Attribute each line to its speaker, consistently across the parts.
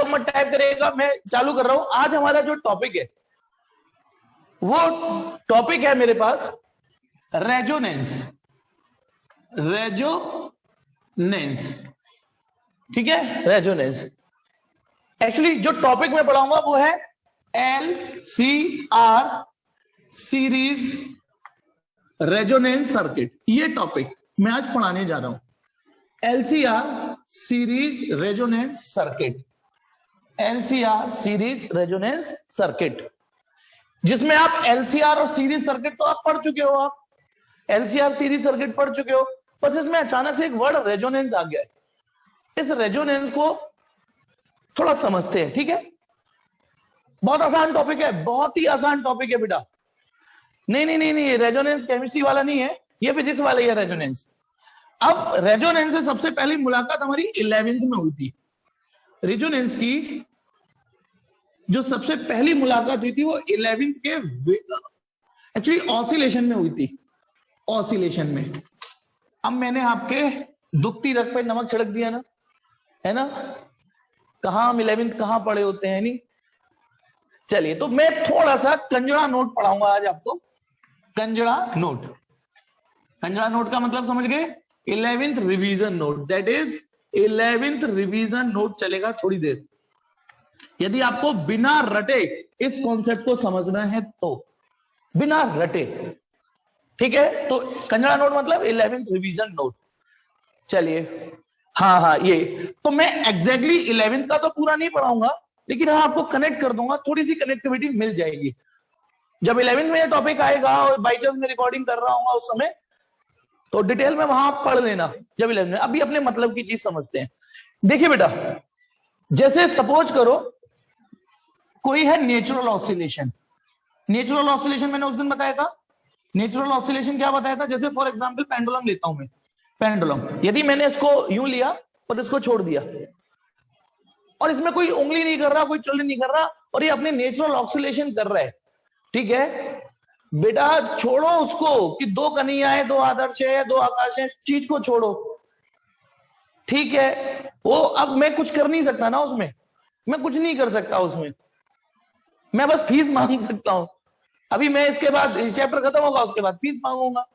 Speaker 1: लोग मत टाइप करिएगा, मैं चालू कर रहा हूं। आज हमारा जो टॉपिक है वो टॉपिक है मेरे पास रेजोनेंस। रेजोनेंस, ठीक है, रेजोनेंस। एक्चुअली जो टॉपिक मैं पढ़ाऊंगा वो है LCR सीरीज रेजोनेंस सर्किट। ये टॉपिक मैं आज पढ़ाने जा रहा हूं, LCR series resonance circuit. LCR series resonance circuit, जिसमें आप LCR और सीरीज सर्किट तो आप पढ़ चुके हो, आप LCR सीरीज सर्किट पढ़ चुके हो, बस इसमें अचानक से एक वर्ड रेजोनेंस आ गया है। इस रेजोनेंस को थोड़ा समझते हैं, ठीक है। बहुत आसान टॉपिक है, बहुत ही आसान टॉपिक है बेटा। नहीं नहीं नहीं नहीं, रेजोनेंस केमिस्ट्री वाला नहीं है, ये फिजिक्स वाला ही है रेजोनेंस। अब रेजोनेंस से सबसे पहली मुलाकात हमारी 11वीं में हुई थी। रेजोनेंस की जो सबसे पहली मुलाकात हुई थी वो 11वीं के एक्चुअली ऑसिलेशन में हुई थी, ऑसिलेशन में। अब मैंने आपके दुखती रग पे नमक छिड़क दिया ना, है ना। कहां हम 11वीं कहां पढ़े होते हैं, नहीं। चलिए, तो मैं थोड़ा सा कंजड़ा नोट पढ़ाऊंगा आज आपको। कंजड़ा नोट, कंजड़ा नोट का मतलब समझ गए, 11वीं रिवीजन नोट, दैट इज 11वीं रिवीजन नोट चलेगा थोड़ी देर। यदि आपको बिना रटे इस कॉन्सेप्ट को समझना है तो बिना रटे, ठीक है। तो कंजड़ा नोट मतलब 11वीं रिवीजन नोट। चलिए, हाँ, ये तो मैं एग्जैक्टली 11वीं का तो पूरा नहीं पढ़ाऊंगा, लेकिन हाँ आपको कनेक्ट कर दूंगा, थोड़ी सी कनेक्टिविटी मिल जाएगी। जब 11वीं में ये टॉपिक आएगा और बाई चांस में रिकॉर्डिंग कर रहा हूँ उस समय, तो डिटेल में वहां पढ़ लेना जब 11वीं में। अभी अपने मतलब की चीज समझते हैं। देखिए बेटा, जैसे सपोज करो कोई है नेचुरल ऑसिलेशन। नेचुरल ऑसिलेशन मैंने उस दिन बताया था। नेचुरल ऑसिलेशन क्या बताया था, जैसे फॉर एग्जांपल पेंडुलम लेता हूं मैं। पेंडुलम, यदि मैंने इसको यूं लिया और इसको छोड़ दिया, और इसमें कोई उंगली नहीं कर रहा, कोई चुल्ली नहीं कर रहा, और ये अपने नेचुरल ऑसिलेशन कर रहा है, ठीक है बेटा। छोड़ो उसको कि दो कन्हैयाएं, दो आदर्श है, दो आकाश है, इस चीज को छोड़ो, ठीक है। वो अब मैं कुछ कर नहीं सकता ना उसमें, मैं कुछ नहीं कर सकता उसमें, मैं बस फीस मांग सकता हूं। अभी मैं इसके बाद इस चैप्टर खत्म होगा, उसके बाद फीस मांगूंगा,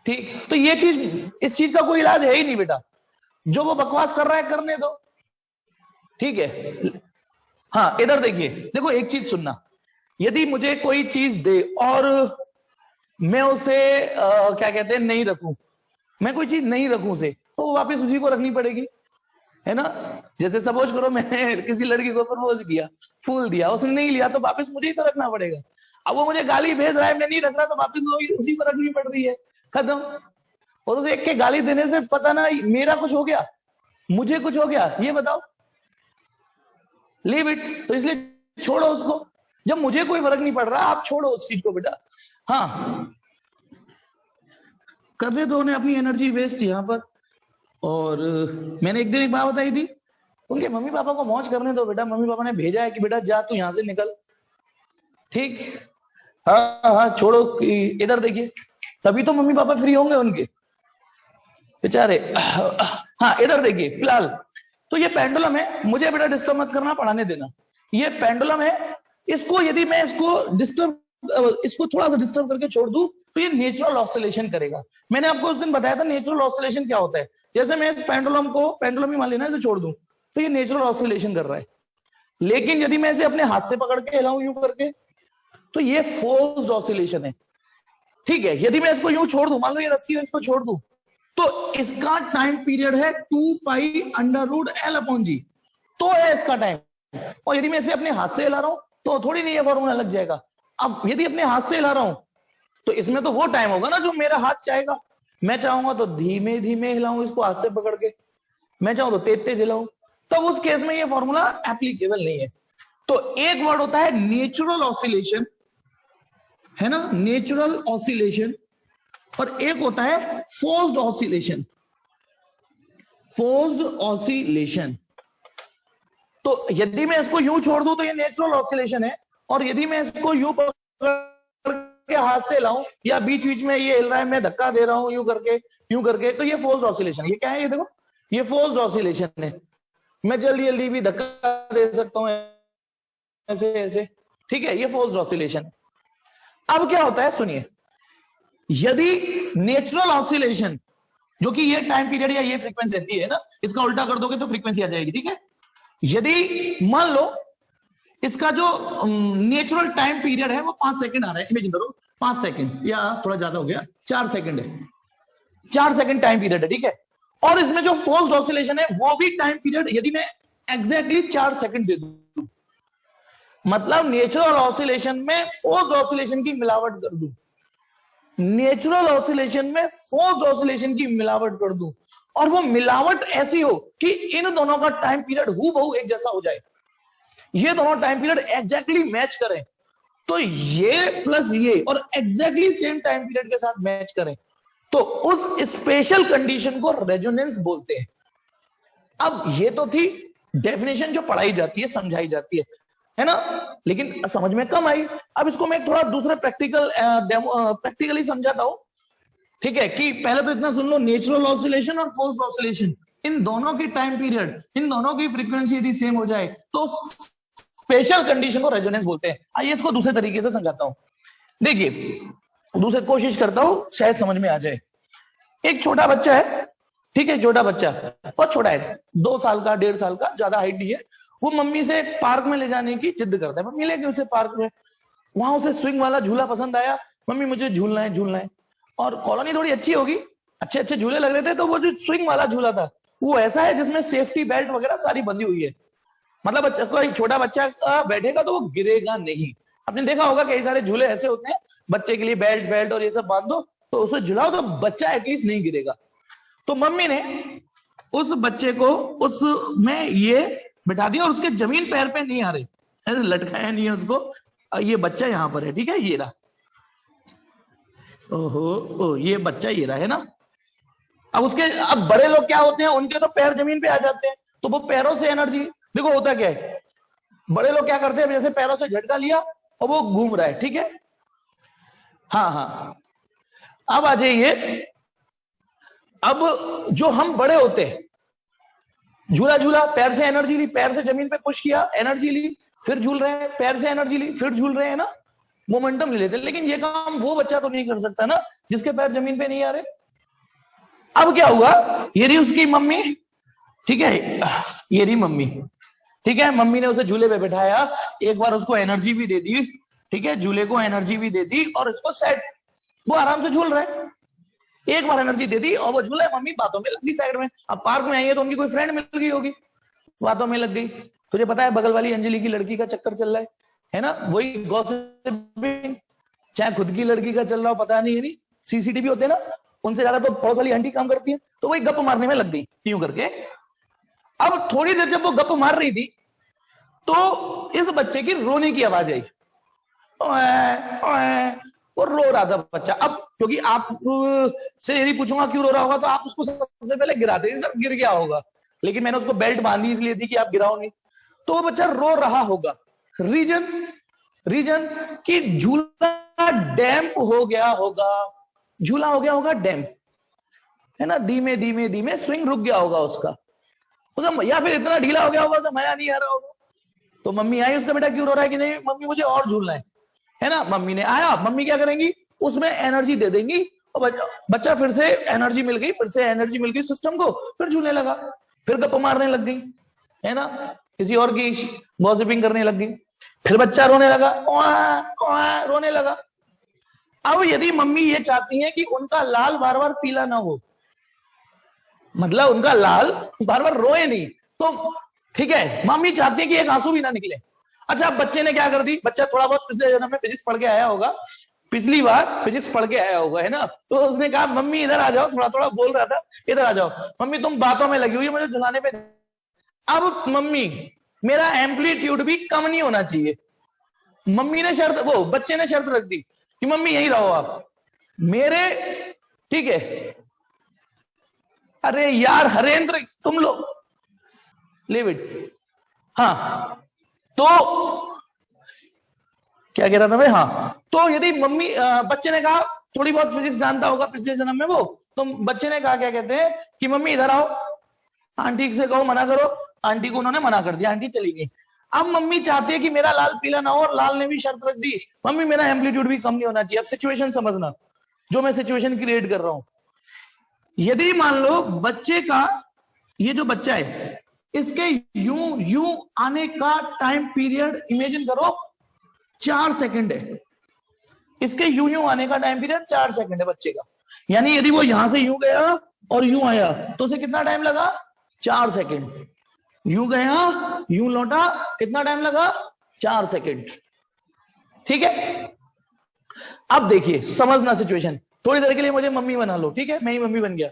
Speaker 1: ठीक। तो ये चीज, इस चीज का कोई इलाज है ही नहीं बेटा। जो वो बकवास कर रहा है करने दो, ठीक है। हाँ, इधर देखिए, देखो एक चीज सुनना, यदि मुझे कोई चीज दे और मैं उसे क्या कहते हैं नहीं रखूं, मैं कोई चीज नहीं रखूं उसे, तो वो वापस उसी को रखनी पड़ेगी, है ना। जैसे सपोज करो मैंने किसी लड़की को प्रपोज किया, फूल दिया, उसने नहीं लिया, तो वापस मुझे ही तो रखना पड़ेगा। अब वो मुझे गाली भेज रहा है, मैं नहीं रख रहा, तो वापस उसी को रखनी पड़ रही है, खत्म। और उसे एक के गाली देने से पता ना मेरा कुछ हो गया, मुझे कुछ हो गया, ये बताओ। Leave it. तो इसलिए छोड़ो उसको, जब मुझे कोई फर्क नहीं पड़ रहा, आप छोड़ो उस चीज को बेटा। हाँ, करने दो उन्हें अपनी एनर्जी वेस्ट यहां पर। और मैंने एक दिन एक बात बताई थी, उनके मम्मी पापा को मौज करने दो बेटा। मम्मी पापा ने भेजा है कि बेटा जा तू यहां से निकल, ठीक। हाँ हाँ, छोड़ो। इधर देखिए, तभी तो मम्मी पापा फ्री होंगे उनके बेचारे। हाँ, इधर देखिए, फिलहाल तो ये पेंडुलम है, मुझे बेटा डिस्टर्ब मत करना, पढ़ाने देना। ये पेंडुलम है, इसको यदि मैं इसको थोड़ा सा डिस्टर्ब करके छोड़ दूं, तो ये नेचुरल ऑसिलेशन करेगा। मैंने आपको उस दिन बताया था नेचुरल ऑसिलेशन क्या होता है। जैसे मैं इस पेंडुलम ही मान लेना, इसे छोड़ दूं, तो ये नेचुरल ऑसिलेशन कर रहा है। लेकिन यदि मैं इसे अपने हाथ से पकड़ के हिलाऊं यूं करके, तो ये फोर्स्ड ऑसिलेशन है, ठीक है। यदि मैं इसको यूं छोड़ दूं, मान लो ये रस्सी है, इसको छोड़ दूं, तो इसका टाइम पीरियड है 2π√L/G, तो है इसका टाइम। और यदि मैं इसे अपने हाथ से हिला रहा हूं, तो थोड़ी नहीं ये फॉर्मूला लग जाएगा। अब यदि अपने हाथ से हिला रहा हूं, तो इसमें तो वो टाइम होगा ना जो मेरा हाथ चाहेगा। मैं चाहूंगा तो धीमे धीमे हिलाऊं इसको हाथ से पकड़ के, मैं चाहूं तो तेज तेज हिलाऊं, तब उस केस में ये फॉर्मूला एप्लीकेबल नहीं है। तो एक वर्ड होता है नेचुरल ऑसिलेशन, है ना, नेचुरल ऑसिलेशन, और एक होता है फोर्स्ड ऑसिलेशन। फोर्स्ड ऑसिलेशन, तो यदि मैं इसको यूं छोड़ दूं तो ये नेचुरल ऑसिलेशन है, और यदि मैं इसको यूं पकड़ के हाथ से लाऊं, या बीच बीच में ये हिल रहा है, मैं धक्का दे रहा हूं यूं करके, तो ये फोर्स्ड ऑसिलेशन। ये क्या है, ये देखो, ये फोर्स्ड ऑसिलेशन है, मैं जल्दी जल्दी भी धक्का दे सकता हूं ऐसे ऐसे, ठीक है, ये फोर्स्ड ऑसिलेशन। अब क्या होता है सुनिए, यदि नेचुरल ऑसिलेशन, जो कि ये टाइम पीरियड या ये फ्रीक्वेंसी रहती है ना, इसका उल्टा कर दोगे तो फ्रीक्वेंसी आ जाएगी, ठीक है। यदि मान लो इसका जो नेचुरल टाइम पीरियड है वो 5 सेकंड आ रहा है, इमेजिन करो 5 सेकंड या थोड़ा ज्यादा हो गया, 4 सेकंड है, 4 सेकंड टाइम पीरियड है, ठीक है। और इसमें जो फोर्स्ड ऑसिलेशन है वो भी टाइम पीरियड, यदि मैं एग्जैक्टली 4 सेकंड दे दूं, मतलब नेचुरल ऑसिलेशन में फोर्स्ड ऑसिलेशन की मिलावट कर दूं, नेचुरल ऑसिलेशन में फोर्स्ड ऑसिलेशन की मिलावट कर दूं, और वो मिलावट ऐसी हो कि इन दोनों का टाइम पीरियड हूबहू एक जैसा हो जाए, ये दोनों टाइम पीरियड एग्जैक्टली मैच करें, तो ये प्लस ये और एग्जैक्टली सेम टाइम पीरियड के साथ मैच करें, तो उस स्पेशल कंडीशन को रेजोनेंस बोलते हैं। अब ये तो थी डेफिनेशन जो पढ़ाई जाती है, समझाई जाती है ना, लेकिन समझ में कम आई। अब इसको मैं थोड़ा दूसरे प्रैक्टिकली समझाता हूं, ठीक है, कि पहले तो इतना सुन लो, नेचुरल ऑसिलेशन और फोर्स्ड ऑसिलेशन, इन दोनों की टाइम पीरियड, इन दोनों की फ्रीक्वेंसी यदि सेम हो जाए तो स्पेशल कंडीशन को रेजोनेंस बोलते हैं। आइए इसको दूसरे तरीके से समझाता हूं। देखिए, दूसरे कोशिश करता हूं शायद समझ में आ जाए। एक छोटा बच्चा है, ठीक है, छोटा बच्चा बहुत छोटा है, 2 साल का, 1.5 साल का, ज्यादा हाइट नहीं है। वो मम्मी से पार्क में ले जाने की जिद करता है, मम्मी ले गई उसे पार्क में, वहां उसे स्विंग वाला झूला पसंद आया, मम्मी मुझे झूलना है झूलना है। और कॉलोनी थोड़ी अच्छी होगी, अच्छे अच्छे झूले लग रहे थे, तो वो जो स्विंग वाला झूला था वो ऐसा है जिसमें सेफ्टी बेल्ट वगैरह सारी बंधी हुई है, मतलब बच्चा, कोई छोटा बच्चा बैठेगा तो वो गिरेगा नहीं। आपने देखा होगा कई सारे झूले ऐसे होते हैं, बच्चे के लिए बेल्ट वेल्ट और ये सब बांध दो तो उसे झुलाओ तो बच्चा एटलीस्ट नहीं गिरेगा। तो मम्मी ने उस बच्चे को उसमें ये बिठा दिया और उसके जमीन पैर पे नहीं आ रहे, ऐसे लटकाया नहीं है उसको, ये बच्चा यहां पर है, ठीक है, ये रहा, ओहो ये बच्चा ये रहा है ना। अब बड़े लोग क्या होते हैं, उनके तो पैर जमीन पे आ जाते हैं, तो वो पैरों से एनर्जी, देखो होता क्या है, बड़े लोग क्या करते हैं, जैसे पैरों से झटका लिया और वो घूम रहा है, ठीक है, हाँ हाँ। अब आ जाइए, अब जो हम बड़े होते हैं, झूला झूला, पैर से एनर्जी ली, पैर से जमीन पे पुश किया, एनर्जी ली, फिर झूल रहे हैं, पैर से एनर्जी ली, फिर झूल रहे हैं ना, मोमेंटम ले लेते हैं। लेकिन ये काम वो बच्चा तो नहीं कर सकता ना जिसके पैर जमीन पे नहीं आ रहे। अब क्या हुआ, ये रही उसकी मम्मी, ठीक है, ये रही मम्मी, ठीक है, मम्मी ने उसे झूले पे बैठाया, एक बार उसको एनर्जी भी दे दी, ठीक है, झूले को एनर्जी भी दे दी और इसको सेट, वो आराम से झूल रहा है, एक बार एनर्जी दे दी और वो झूला है, मम्मी बातों में लग गई साइड में। अब पार्क में आई है तो उनकी कोई फ्रेंड मिल गई होगी, बातों में लग गई। तुझे पता है बगल वाली अंजलि की लड़की का चक्कर चल रहा है ना, वही गॉसिपिंग, चाहे खुद की लड़की का चल रहा हो पता नहीं है, नहीं सीसीटीवी होते हैं ना, उनसे ज्यादा तो पड़ोस वाली आंटी काम करती है, तो वही गप मारने में लग गई यूं करके। अब थोड़ी देर जब वो गप मार रही थी तो इस बच्चे की रोने की आवाज आई, वो रो रहा था बच्चा। अब क्योंकि आप से यदि पूछूंगा क्यों रो रहा होगा तो आप उसको सबसे पहले गिरा देंगे, सर गिर गया होगा, लेकिन मैंने उसको बेल्ट बांधी इसलिए थी कि आप गिराओ नहीं, तो वो बच्चा रो रहा होगा। रीजन कि झूला डैम्प हो गया होगा, झूला हो गया होगा डैम्प, है ना, धीमे धीमे धीमे स्विंग रुक गया होगा उसका, या फिर इतना ढीला हो गया होगा उसे मजा नहीं आ रहा होगा। तो मम्मी आई, उसका बेटा क्यों रो रहा है कि नहीं मम्मी मुझे और झूलना है ना, मम्मी ने आया, मम्मी क्या करेंगी, उसमें एनर्जी दे देंगी और बच्चा फिर से एनर्जी मिल गई, फिर से एनर्जी मिल गई सिस्टम को, फिर झूलने लगा, फिर गप मारने लग गई, है ना, किसी और की गॉसिपिंग करने लग गई, फिर बच्चा रोने लगा, रोने लगा। अब यदि मम्मी ये चाहती है कि उनका लाल बार बार पीला ना हो, मतलब उनका लाल बार बार रोए नहीं, तो ठीक है, मम्मी चाहती है कि एक आंसू भी ना निकले। अच्छा, बच्चे ने क्या कर दी, बच्चा थोड़ा बहुत पिछले जन्म में फिजिक्स पढ़ के आया होगा, पिछली बार फिजिक्स पढ़ के आया होगा, है ना, तो उसने कहा मम्मी इधर आ जाओ, थोड़ा थोड़ा बोल रहा था, इधर आ जाओ मम्मी, तुम बातों में लगी हुई है मुझे झुलाने पे। अब मम्मी, मेरा एम्पलीट्यूड भी कम नहीं होना चाहिए, मम्मी ने शर्त, वो बच्चे ने शर्त रख दी कि मम्मी यही रहो आप मेरे, ठीक है। अरे यार हरेंद्र, तुम लोग लीव इट, हाँ, तो क्या कह रहा था भाई, हाँ, तो यदि मम्मी, बच्चे ने कहा, थोड़ी बहुत फिजिक्स जानता होगा पिछले जन्म में वो, तो बच्चे ने कहा क्या कहते हैं कि मम्मी इधर आओ, हाँ ठीक से कहो, मना करो, आंटी को उन्होंने मना कर दिया, आंटी चली गई। अब मम्मी चाहती है कि मेरा लाल पीला ना हो, और लाल ने भी शर्त रख दी मम्मी मेरा एम्पलीट्यूड भी कम नहीं होना चाहिए। अब सिचुएशन समझना, जो मैं सिचुएशन क्रिएट कर रहा हूं। यदि मान लो बच्चे का, ये जो बच्चा है इसके यूं यूं आने का टाइम पीरियड इमेजिन करो 4 सेकंड है। इसके यूं यूं आने का टाइम पीरियड 4 सेकंड है बच्चे का। यानी यदि वो यहां से यूं गया और यूं आया तो उसे कितना टाइम लगा? 4 सेकंड। यूं गया यूं लौटा, कितना टाइम लगा? 4 सेकंड। ठीक है, अब देखिए समझना सिचुएशन। थोड़ी देर के लिए मुझे मम्मी बना लो, ठीक है, मैं ही मम्मी बन गया।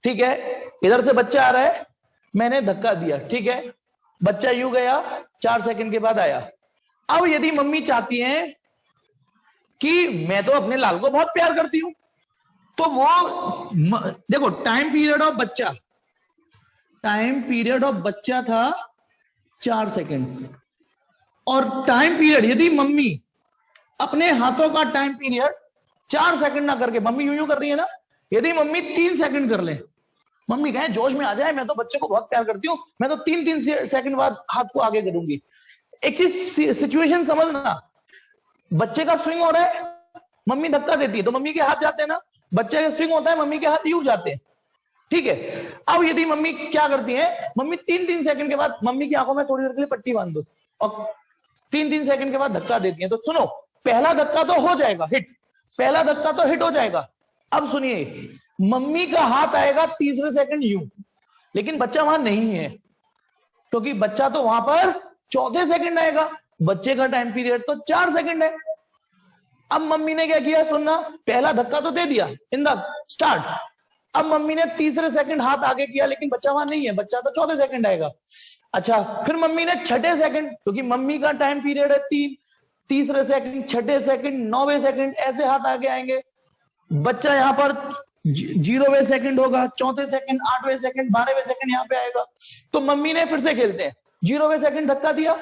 Speaker 1: ठीक है, इधर से बच्चा आ रहा है, मैंने धक्का दिया, ठीक है, बच्चा यूं गया, 4 सेकंड के बाद आया। अब यदि मम्मी चाहती है कि मैं तो अपने लाल को बहुत प्यार करती हूं, तो वो देखो टाइम पीरियड ऑफ बच्चा, टाइम पीरियड ऑफ बच्चा था 4 सेकंड, और टाइम पीरियड यदि मम्मी अपने हाथों का टाइम पीरियड 4 सेकंड ना करके, मम्मी यूं यूं कर रही है ना, यदि मम्मी 3 सेकंड कर ले, मम्मी कहे जोश में आ जाए मैं तो बच्चे को बहुत प्यार करती हूं, मैं तो 3-3 सेकंड बाद हाथ को आगे करूंगी। एक चीज सिचुएशन समझना, बच्चे का स्विंग हो रहा है, मम्मी धक्का देती है तो मम्मी के हाथ जाते हैं ना, बच्चे का स्विंग होता है मम्मी के हाथ यूं जाते हैं। ठीक है, अब यदि मम्मी क्या करती है, मम्मी 3-3 सेकंड के बाद मम्मी की आंखों में थोड़ी देर के लिए पट्टी बांध दो और 3-3 सेकंड के बाद धक्का देती है। तो सुनो, पहला धक्का तो हो जाएगा हिट, पहला धक्का तो हिट हो जाएगा। अब सुनिए, मम्मी का हाथ आएगा तीसरे सेकंड यूं, लेकिन बच्चा वहां नहीं है, क्योंकि बच्चा तो वहां पर चौथे सेकंड आएगा, बच्चे का टाइम पीरियड तो 4 सेकंड है। अब मम्मी ने क्या किया, सुनना, पहला धक्का तो दे दिया इन द स्टार्ट, अब मम्मी ने तीसरे सेकंड हाथ आगे किया, लेकिन बच्चा वहां नहीं है, बच्चा तो चौथे सेकंड आएगा। अच्छा, फिर मम्मी ने छठे सेकंड, क्योंकि मम्मी का टाइम पीरियड है 3, तीसरे सेकंड, छठे सेकंड, 9वें सेकंड, ऐसे हाथ आगे आएंगे, बच्चा यहां पर 0वें सेकंड होगा, चौथे सेकंड, 8वें सेकंड, 12वें सेकंड यहां पे आएगा। तो मम्मी ने फिर से खेलते हैं, 0वें सेकंड धक्का दिया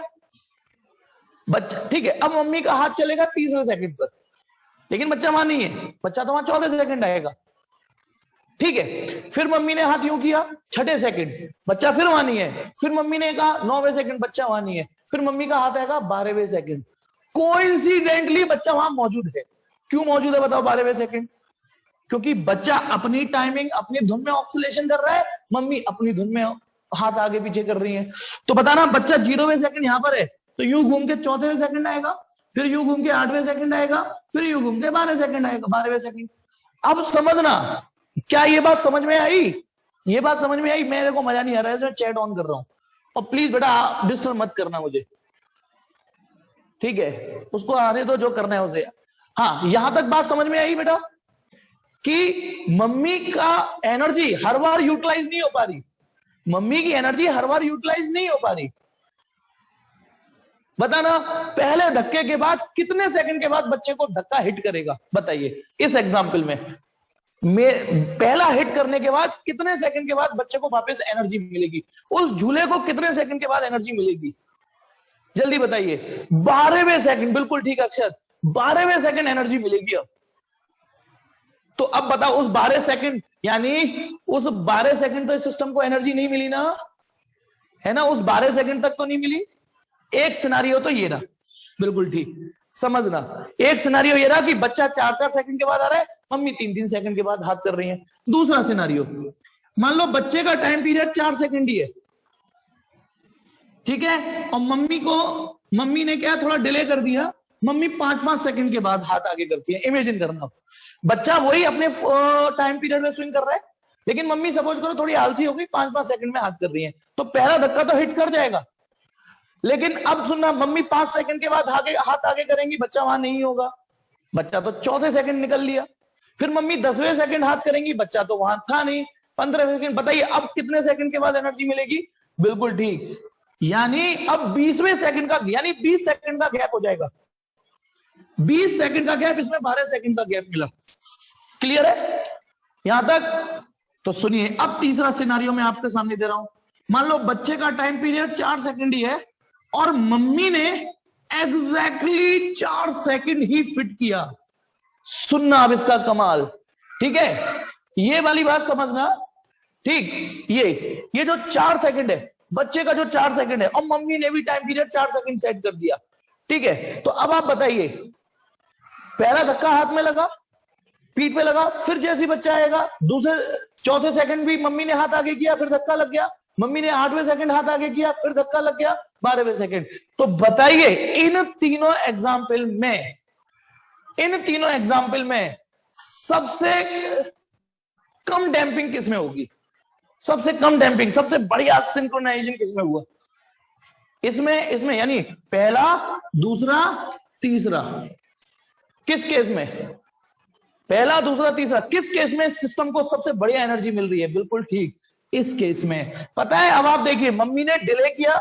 Speaker 1: बच्चा, ठीक है, अब मम्मी का हाथ चलेगा तीसरे सेकंड पर, लेकिन बच्चा वहां नहीं है, बच्चा तो वहां चौथे सेकंड आएगा। ठीक है, फिर मम्मी ने हाथ यूं किया, छठे सेकंड, बच्चा फिर वहां नहीं है, फिर मम्मी ने कहा 9वें सेकंड, बच्चा वहां नहीं है, फिर मम्मी का हाथ आएगा 12वें सेकंड। कोइंसिडेंटली बच्चा वहां मौजूद है। क्यों मौजूद है बताओ 12वें सेकंड? क्योंकि बच्चा अपनी टाइमिंग, अपनी धुन में ऑक्सीलेशन कर रहा है, मम्मी अपनी धुन में हाथ आगे पीछे कर रही है। तो बताना, बच्चा 0वें सेकंड यहां पर है, तो यूं घूम के चौथेवें सेकंड आएगा, फिर यूं घूम के 8वें सेकंड आएगा, फिर यूं घूम के 12वें सेकंड आएगा, 12वें सेकंड। अब समझना, क्या ये बात समझ में आई? ये बात समझ में आई? मेरे को मजा नहीं आ रहा है, इसमें चैट ऑन कर रहा हूं, और प्लीज बेटा डिस्टर्ब मत करना मुझे, ठीक है, उसको आने दो, जो करना है उसे। हाँ, यहां तक बात समझ में आई बेटा, कि मम्मी का एनर्जी हर बार यूटिलाइज नहीं हो पा रही, मम्मी की एनर्जी हर बार यूटिलाइज नहीं हो पा रही। बताना, पहले धक्के के बाद कितने सेकंड के बाद बच्चे को धक्का हिट करेगा? बताइए, इस एग्जाम्पल में पहला हिट करने के बाद कितने सेकंड के बाद बच्चे को वापस एनर्जी मिलेगी? उस झूले को कितने सेकंड के बाद एनर्जी मिलेगी? जल्दी बताइए। 12वें सेकंड, बिल्कुल ठीक अक्षर, 12वें सेकंड एनर्जी मिलेगी। अब तो अब बताओ, उस 12 सेकंड, यानी उस 12 सेकंड तो इस सिस्टम को एनर्जी नहीं मिली ना, है ना, उस 12 सेकंड तक तो नहीं मिली। एक सिनारियो तो ये रहा, बिल्कुल ठीक समझना, एक सिनारियो ये रहा कि बच्चा 4-4 सेकंड के बाद आ रहा है, मम्मी 3-3 सेकंड के बाद हाथ कर रही है। दूसरा सिनारियो, मान लो बच्चे का टाइम पीरियड 4 सेकंड ही है, ठीक है, और मम्मी ने क्या थोड़ा डिले कर दिया, मम्मी 5-5 सेकंड के बाद हाथ आगे करती है। इमेजिन करना, बच्चा वही अपने टाइम पीरियड में स्विंग कर रहा है, लेकिन मम्मी सपोज करो थोड़ी आलसी हो गई, 5-5 सेकंड में हाथ कर रही है, तो पहला धक्का तो हिट कर जाएगा। लेकिन अब सुनना, मम्मी 5 सेकंड के बाद हाथ आगे करेंगी, बच्चा वहां नहीं होगा, बच्चा तो चौथे सेकंड निकल लिया। फिर मम्मी 10वें सेकंड हाथ करेंगी, बच्चा तो वहां था नहीं, 15वें सेकंड। बताइए अब कितने सेकंड के बाद एनर्जी मिलेगी? बिल्कुल ठीक, यानी अब 20वें सेकंड का, यानी 20 सेकंड का गैप हो जाएगा। 20 सेकंड का गैप, इसमें 12 सेकंड का गैप मिला। क्लियर है यहां तक? तो सुनिए, अब तीसरा सिनारियो मैं आपके सामने दे रहा हूं। मान लो बच्चे का टाइम पीरियड 4 सेकंड ही है, और मम्मी ने एग्जैक्टली 4 सेकंड ही फिट किया। सुनना अब इसका कमाल, ठीक है, ये वाली बात समझना, ठीक, ये जो 4 सेकंड है, बच्चे का जो 4 सेकंड है, और मम्मी ने भी टाइम पीरियड 4 सेकंड सेट कर दिया, ठीक है। तो अब आप बताइए, पहला धक्का हाथ में लगा, पीठ पे लगा, फिर जैसे ही बच्चा आएगा दूसरे चौथे सेकंड भी मम्मी ने हाथ आगे किया, फिर धक्का लग गया, मम्मी ने 8वें सेकंड हाथ आगे किया, फिर धक्का लग गया 12वें सेकंड। तो बताइए इन तीनों एग्जाम्पल में सबसे कम डैंपिंग किसमें होगी? सबसे कम डैंपिंग, सबसे बढ़िया सिंक्रोनाइजेशन किसमें हुआ? इसमें यानी पहला, दूसरा, तीसरा। किस केस में? पहला, दूसरा, तीसरा, किस केस में सिस्टम को सबसे बढ़िया एनर्जी मिल रही है? बिल्कुल ठीक, इस केस में। पता है, अब आप देखिए, मम्मी ने डिले किया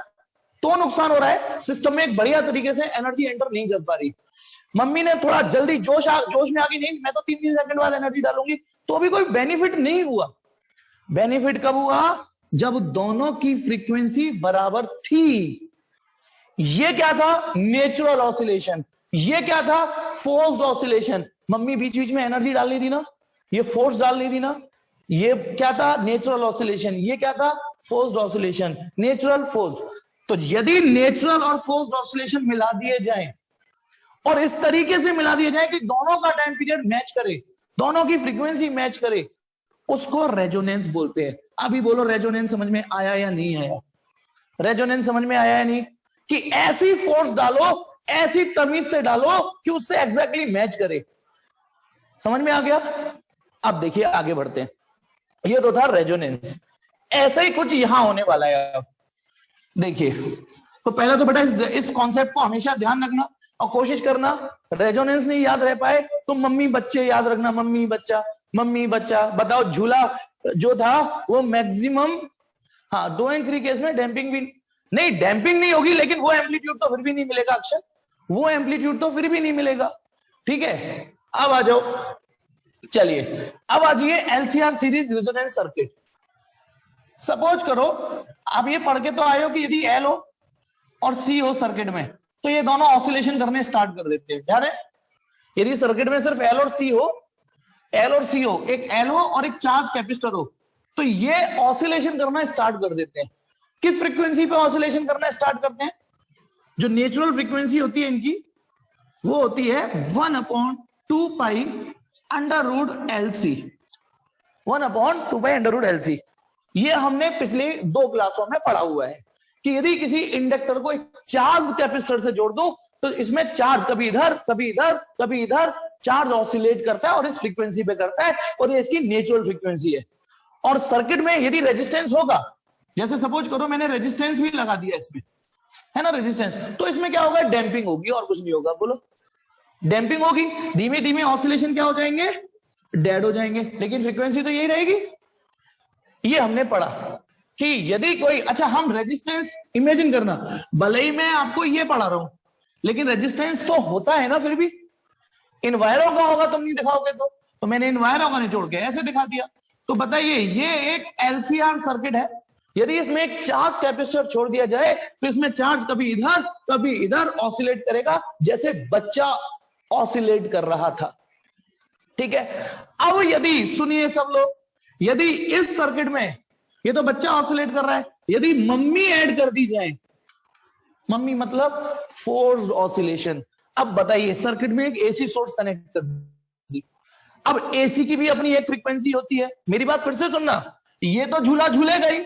Speaker 1: तो नुकसान हो रहा है, सिस्टम में एक बढ़िया तरीके से एनर्जी एंटर नहीं कर पा रही। मम्मी ने थोड़ा जल्दी जोश में आ गई, नहीं मैं तो 3 सेकंड बाद एनर्जी डालूंगी, तो अभी कोई बेनिफिट नहीं हुआ। बेनिफिट कब हुआ? जब दोनों की फ्रीक्वेंसी बराबर थी। ये क्या था? Natural oscillation. ये क्या था? Forced oscillation. मम्मी बीच बीच में एनर्जी डाल रही थी ना, ये फोर्स डाल रही थी ना। ये क्या था? Natural oscillation. ये क्या था? Forced oscillation. Natural, forced. तो यदि नेचुरल और फोर्स्ड ऑसिलेशन मिला दिए जाए, और इस तरीके से मिला दिया जाए कि दोनों का टाइम पीरियड मैच करे, दोनों की फ्रीक्वेंसी मैच करे, उसको रेजोनेंस बोलते हैं। अभी बोलो, रेजोनेंस समझ में आया या नहीं आया? रेजोनेंस समझ में आया या नहीं? कि ऐसी फोर्स डालो, ऐसी तमीज से डालो कि उससे एग्जैक्टली मैच करे। समझ में आ गया? अब देखिए आगे बढ़ते हैं। ये तो था रेजोनेंस। ऐसा ही कुछ यहां होने वाला है। देखिए, तो पहले तो बेटा इस कॉन्सेप्ट को हमेशा ध्यान रखना और कोशिश करना, रेजोनेंस नहीं याद रह पाए तो मम्मी बच्चे याद रखना। मम्मी बच्चा, मम्मी बच्चा। बताओ, झूला जो था वो मैक्सिमम, हाँ 2 और 3 केस में डैम्पिंग भी नहीं, डैम्पिंग नहीं होगी, लेकिन वो एम्पलीट्यूड तो फिर भी नहीं मिलेगा अक्षर, वो एम्पलीट्यूड तो फिर भी नहीं मिलेगा, ठीक है। अब आ जाओ, चलिए अब आ जाइए LCR series resonance circuit. Suppose करो, आप ये पढ़ के तो आए हो कि यदि एल हो और सी हो सर्किट में, तो ये दोनों ऑसिलेशन करने स्टार्ट कर देते हैं। ध्यान है, यदि सर्किट में सिर्फ एल और सी हो, एक एल हो और एक चार्ज कैपेसिटर हो, तो ये ऑसिलेशन करना स्टार्ट कर देते हैं। किस फ्रीक्वेंसी पे ऑसिलेशन करना स्टार्ट करते हैं? जो नेचुरल फ्रीक्वेंसी होती है इनकी, वो होती है 1/2 pi under root LC. 1/2 pi under root LC. ये हमने पिछली 2 क्लासों में पढ़ा हुआ है कि यदि किसी इंडक्टर को एक चार्ज कैपेसिटर से जोड़ दो, तो इसमें चार्ज कभी इधर, कभी इधर, कभी इधर, चार्ज ऑसिलेट करता है और इस फ्रीक्वेंसी पे करता है, और ये इसकी नेचुरल फ्रीक्वेंसी है। और सर्किट में यदि रेजिस्टेंस होगा, जैसे सपोज करो मैंने रेजिस्टेंस भी लगा दिया इसमें, है ना रेजिस्टेंस, तो इसमें क्या होगा? डैम्पिंग होगी और कुछ नहीं होगा। बोलो, डैम्पिंग होगी, धीमे धीमे ऑसिलेशन क्या हो जाएंगे? डेड हो जाएंगे, लेकिन फ्रीक्वेंसी तो यही रहेगी। ये हमने पढ़ा कि यदि कोई, अच्छा हम रेजिस्टेंस इमेजिन करना, भले ही मैं आपको ये पढ़ा रहा हूं, लेकिन रेजिस्टेंस तो होता है ना फिर भी। इन वायरों का होगा, तुम नहीं दिखाओगे तो मैंने इन वायरों का निचोड़ के ऐसे दिखा दिया। तो बताइए, ये एक एलसीआर सर्किट है, यदि इसमें एक चार्ज कैपेसिटर छोड़ दिया जाए, तो इसमें चार्ज कभी इधर कभी इधर ऑसिलेट करेगा, जैसे बच्चा ऑसिलेट कर रहा था, ठीक है। अब यदि, सुनिए सब लोग, यदि इस सर्किट में, ये तो बच्चा ऑसिलेट कर रहा है, यदि मम्मी ऐड कर दी जाए, मम्मी मतलब फोर्स्ड ऑसिलेशन। अब बताइए, सर्किट में एक एसी सोर्स कनेक्ट कर दी, अब एसी की भी अपनी एक फ्रीक्वेंसी होती है। मेरी बात फिर से सुनना, ये तो झूला झूलेगा ही,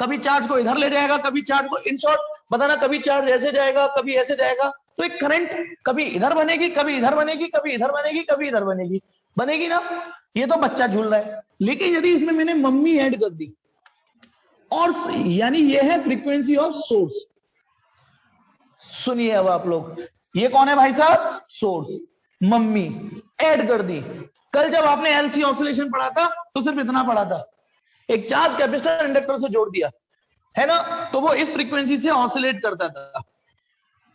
Speaker 1: कभी चार्ज को इधर ले जाएगा, कभी चार्ज को, इन शॉर्ट बताना, कभी चार्ज ऐसे जाएगा, कभी ऐसे जाएगा, तो एक करंट कभी इधर बनेगी, कभी इधर बनेगी, कभी इधर बनेगी, कभी इधर बनेगी ना। ये तो बच्चा झूल रहा है, लेकिन यदि इसमें मैंने मम्मी ऐड कर दी, और यानी ये है फ्रीक्वेंसी ऑफ सोर्स। सुनिए अब आप लोग, ये कौन है भाई साहब? सोर्स। मम्मी ऐड कर दी। कल जब आपने एलसी ऑसिलेशन पढ़ा था तो सिर्फ इतना पढ़ा था, एक चार्ज कैपेसिटर इंडक्टर से जोड़ दिया, है ना, तो वो इस फ्रीक्वेंसी से ऑसिलेट करता था,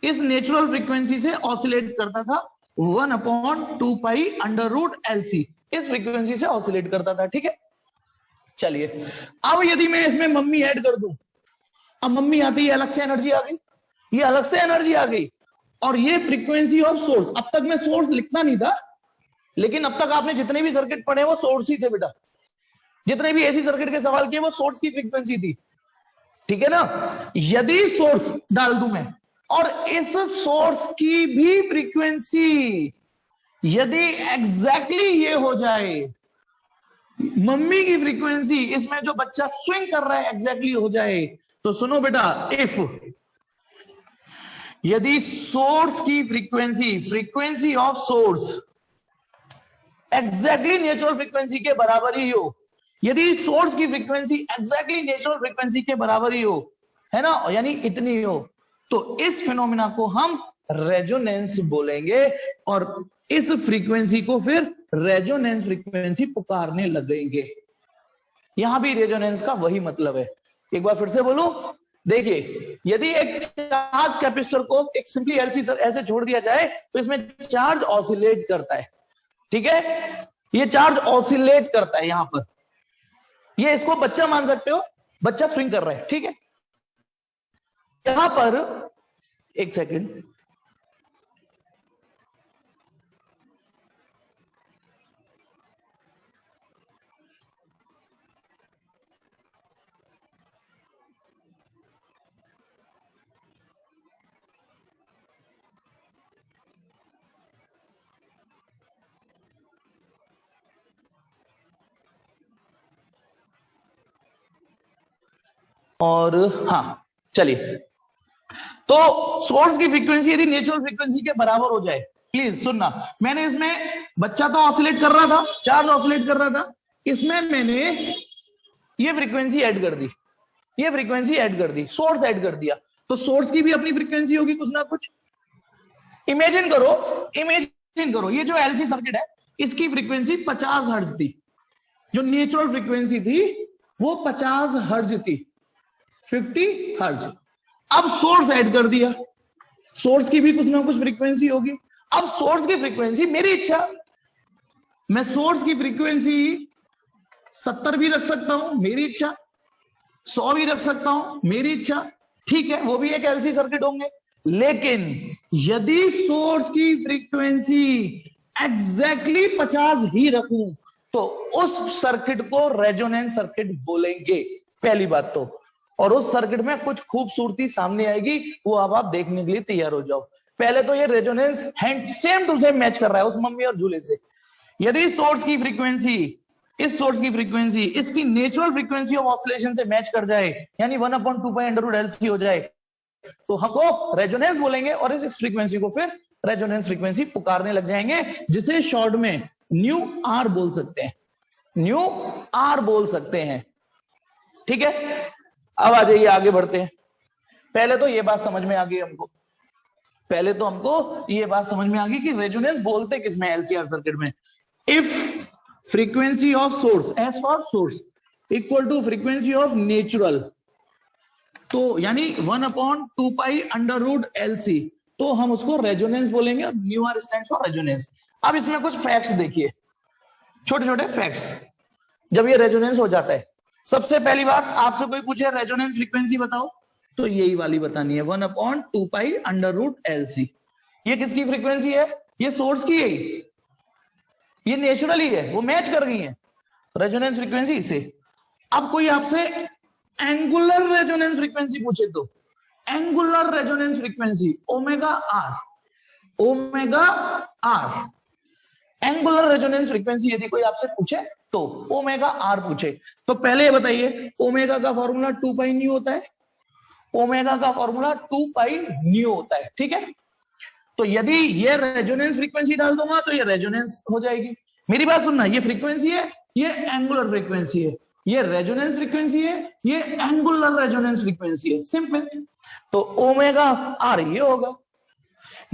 Speaker 1: इस नेचुरल फ्रीक्वेंसी से ऑसिलेट करता था, 1/2 पाई अंडर रूट एलसी, इस फ्रीक्वेंसी से ऑसिलेट करता था, ठीक है। चलिए, अब यदि मैं इसमें मम्मी ऐड कर दूं, अब मम्मी आती है, अलग से एनर्जी आ गई, ये अलग से एनर्जी आ गई, और ये फ्रीक्वेंसी ऑफ सोर्स। अब तक मैं सोर्स लिखता नहीं था, लेकिन अब तक आपने जितने भी सर्किट पढ़े वो सोर्स ही थे बेटा, जितने भी एसी सर्किट के सवाल किए वो सोर्स की फ्रीक्वेंसी थी। ठीक है ना। यदि सोर्स डाल दूं मैं और इस सोर्स की भी फ्रीक्वेंसी यदि एग्जैक्टली ये हो जाए, मम्मी की फ्रीक्वेंसी इसमें जो बच्चा स्विंग कर रहा है एग्जैक्टली हो जाए, तो सुनो बेटा, इफ यदि सोर्स की frequency of source exactly natural frequency के बराबर ही हो, यदि सोर्स की फ्रीक्वेंसी एग्जैक्टली नेचुरल फ्रीक्वेंसी के बराबर ही हो, है ना, यानी इतनी हो, तो इस फिनोमिना को हम रेजोनेंस बोलेंगे और इस फ्रीक्वेंसी को फिर रेजोनेंस फ्रीक्वेंसी पुकारने लगेंगे। यहां भी रेजोनेंस का वही मतलब है। एक बार फिर से बोलूं, देखिए, यदि एक चार्ज कैपेसिटर को एक सिंपली एलसी ऐसे छोड़ दिया जाए तो इसमें चार्ज ऑसिलेट करता है, ठीक है, ये चार्ज ऑसिलेट करता है यहां पर, ये इसको बच्चा मान सकते हो, बच्चा स्विंग कर रहा है, ठीक है। यहां पर एक सेकंड, और हाँ चलिए, तो सोर्स की फ्रीक्वेंसी यदि नेचुरल फ्रीक्वेंसी के बराबर हो जाए, प्लीज सुनना, मैंने इसमें बच्चा तो ऑसिलेट कर रहा था, चार्ज ऑसिलेट कर रहा था, इसमें मैंने ये फ्रीक्वेंसी ऐड कर दी, ये फ्रीक्वेंसी ऐड कर दी, सोर्स ऐड कर दिया, तो सोर्स की भी अपनी फ्रीक्वेंसी होगी कुछ ना कुछ। इमेजिन करो ये जो एलसी सर्किट है इसकी फ्रीक्वेंसी 50 हर्ट्ज थी, जो नेचुरल फ्रीक्वेंसी थी वो 50 हर्ट्ज थी, 50 हर्ट्ज। अब सोर्स ऐड कर दिया, सोर्स की भी कुछ ना कुछ फ्रीक्वेंसी होगी। अब सोर्स की फ्रीक्वेंसी, मेरी इच्छा, मैं सोर्स की फ्रीक्वेंसी 70 भी रख सकता हूं, मेरी इच्छा, 100 भी रख सकता हूं, मेरी इच्छा, ठीक है, वो भी एक एलसी सर्किट होंगे। लेकिन यदि सोर्स की फ्रीक्वेंसी एग्जैक्टली 50 ही रखूं तो उस सर्किट को रेजोनेंस सर्किट बोलेंगे, पहली बात तो। और उस सर्किट में कुछ खूबसूरती सामने आएगी, वो अब आप देखने के लिए तैयार हो जाओ। पहले तो ये resonance hand same to same match कर रहा है उस मम्मी और झूले से। यदि सोर्स की फ्रीक्वेंसी, इस सोर्स की फ्रीक्वेंसी इसकी नेचुरल फ्रीक्वेंसी ऑफ ऑसिलेशन से मैच कर जाए, यानी 1/2π√LC हो जाए, तो हमको रेजोनेंस बोलेंगे और इस फ्रीक्वेंसी को फिर रेजोनेंस फ्रीक्वेंसी पुकारने लग जाएंगे, जिसे शॉर्ट में न्यू आर बोल सकते हैं, न्यू आर बोल सकते हैं, ठीक है। अब आ जाइए, आगे बढ़ते हैं। पहले तो ये बात समझ में आ गई हमको, पहले तो हमको ये बात समझ में आ गई कि रेजोनेंस बोलते किसमें एलसीआर सर्किट में। If frequency of source, S for source, equal to frequency of natural, तो यानी 1/2π√LC, तो हम उसको रेजोनेंस बोलेंगे और nu R stands for resonance. अब इसमें कुछ फैक्ट्स देखिए, छोटे छोटे फैक्ट्स, जब ये रेजोनेंस हो जाता है। सबसे पहली बात, आपसे कोई पूछे रेजोनेंस फ्रीक्वेंसी बताओ, तो यही वाली बतानी है, 1/2π√LC। ये किसकी फ्रीक्वेंसी है? ये सोर्स की है, ये नेचुरली है, वो मैच कर गई है रेजोनेंस फ्रीक्वेंसी से। अब कोई आपसे एंगुलर रेजोनेंस फ्रीक्वेंसी पूछे तो angular resonance frequency omega R, omega R, angular resonance frequency यदि कोई आपसे पूछे तो ओमेगा आर पूछे, तो पहले ये बताइए, ओमेगा का फॉर्मूला 2π न्यू होता है, ओमेगा का फॉर्मूला 2π न्यू होता है, ठीक है। तो यदि ये रेजोनेंस फ्रीक्वेंसी डाल दूंगा तो ये रेजोनेंस हो जाएगी। मेरी बात सुनना, ये फ्रीक्वेंसी है, ये एंगुलर फ्रीक्वेंसी है, ये रेजोनेंस फ्रीक्वेंसी है, ये एंगुलर रेजोनेंस फ्रीक्वेंसी है, सिंपल। तो ओमेगा आर ये होगा,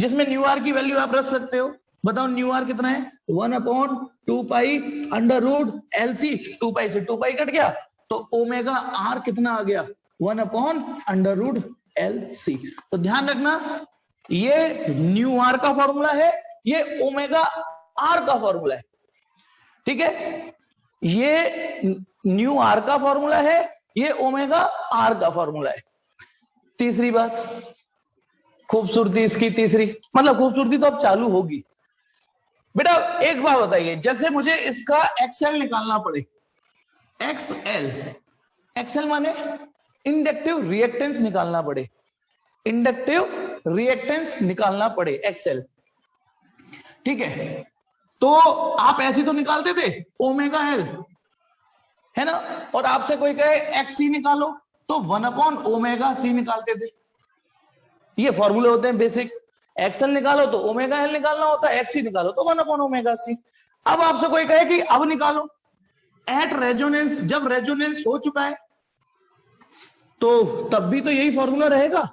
Speaker 1: जिसमें न्यू आर की वैल्यू आप रख सकते हो। बताओ न्यू आर कितना है? 1/2π√LC, 2π से 2π कट गया, तो ओमेगा आर कितना आ गया? 1/√LC। तो ध्यान रखना, ये न्यू आर का फॉर्मूला है, ये ओमेगा आर का फॉर्मूला है, ठीक है। ये न्यू आर का फॉर्मूला है, ये ओमेगा आर का फॉर्मूला है। तीसरी बात, खूबसूरती इसकी तीसरी, मतलब खूबसूरती तो अब चालू होगी बेटा। एक बात बताइए, जैसे मुझे इसका एक्सएल निकालना पड़े, एक्सएल, एक्सएल माने इंडक्टिव रिएक्टेंस निकालना पड़े, इंडक्टिव रिएक्टेंस निकालना पड़े एक्सएल। ठीक है, तो आप ऐसी तो निकालते थे ओमेगा एल, है ना, और आपसे कोई कहे एक्स सी निकालो तो 1/ओमेगा सी निकालते थे। ये फॉर्मूले होते हैं बेसिक। एक्सएल निकालो तो ओमेगा एल निकालना होता है, एक्स सी निकालो तो 1/ओमेगा सी। अब आपसे कोई कहे कि अब निकालो एट रेजोनेंस, जब रेजोनेंस हो चुका है तो तब भी तो यही फॉर्मूला रहेगा,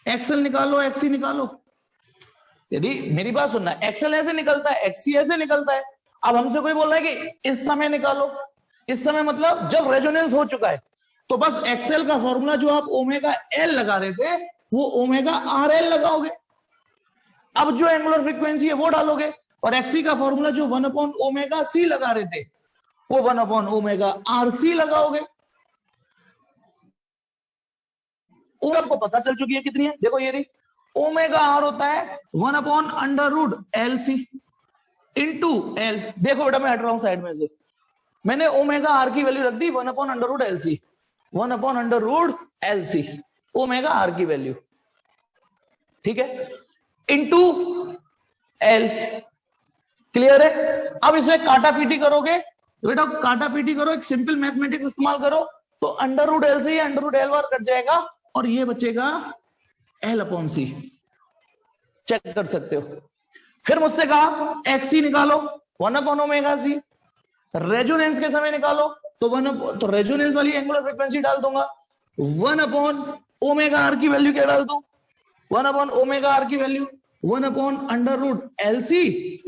Speaker 1: एक्सएल निकालो एक्ससी निकालो। यदि मेरी बात सुनना, एक्सएल ऐसे निकलता है, एक्ससी ऐसे निकलता है। अब हमसे कोई बोल रहा है कि इस समय निकालो, इस समय मतलब जब रेजोनेंस हो चुका है, तो बस एक्सएल का फॉर्मूला जो आप ओमेगा एल लगा रहे थे वो ओमेगा आर एल लगाओगे, अब जो एंगुलर फ्रीक्वेंसी है वो डालोगे, और एक्ससी का फॉर्मूला जो 1/ओमेगा सी लगा रहे थे वो 1/ओमेगा आर सी लगाओगे। आपको पता चल चुकी है कितनी है, देखो ये रही, ओमेगा आर होता है 1/√LC इंटू एल। देखो बेटा मैं हट रहा हूं साइड में से, मैंने ओमेगा आर की वैल्यू रख दी 1/√LC, 1/√LC ओमेगा आर की वैल्यू, ठीक है, इंटू एल। क्लियर है? अब इसे काटा पीटी करोगे बेटा, काटा पीटी करो, एक सिंपल मैथमेटिक्स इस्तेमाल करो, तो √LC √L कट जाएगा और ये बचेगा L/C। चेक कर सकते हो। फिर मुझसे कहा एक्सी निकालो 1/ओमेगा सी, रेजोनेंस के समय निकालो तो रेजोनेंस वाली एंगुलर फ्रीक्वेंसी डाल दूंगा, 1/ओमेगा आर की वैल्यू क्या डाल दूं, 1/ओमेगा आर की वैल्यू 1/√LC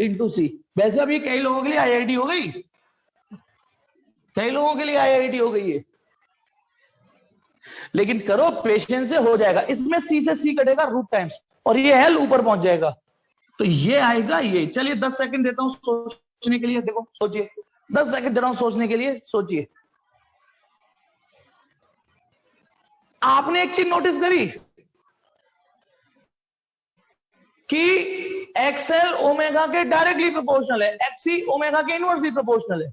Speaker 1: इंटू सी। वैसे अभी कई लोगों के लिए आईआईटी हो गई, कई लोगों के लिए आईआईटी हो गई है, लेकिन करो पेशेंस से, हो जाएगा। इसमें सी से सी कटेगा रूट टाइम्स और ये एल ऊपर पहुंच जाएगा, तो ये आएगा ये। चलिए 10 सेकंड देता हूं सोचने के लिए, देखो सोचिए, 10 सेकंड दे रहा हूं सोचने के लिए, सोचिए। आपने एक चीज नोटिस करी कि एक्सएल ओमेगा के डायरेक्टली प्रोपोर्शनल है, एक्सी ओमेगा के इनवर्सली प्रोपोर्शनल है।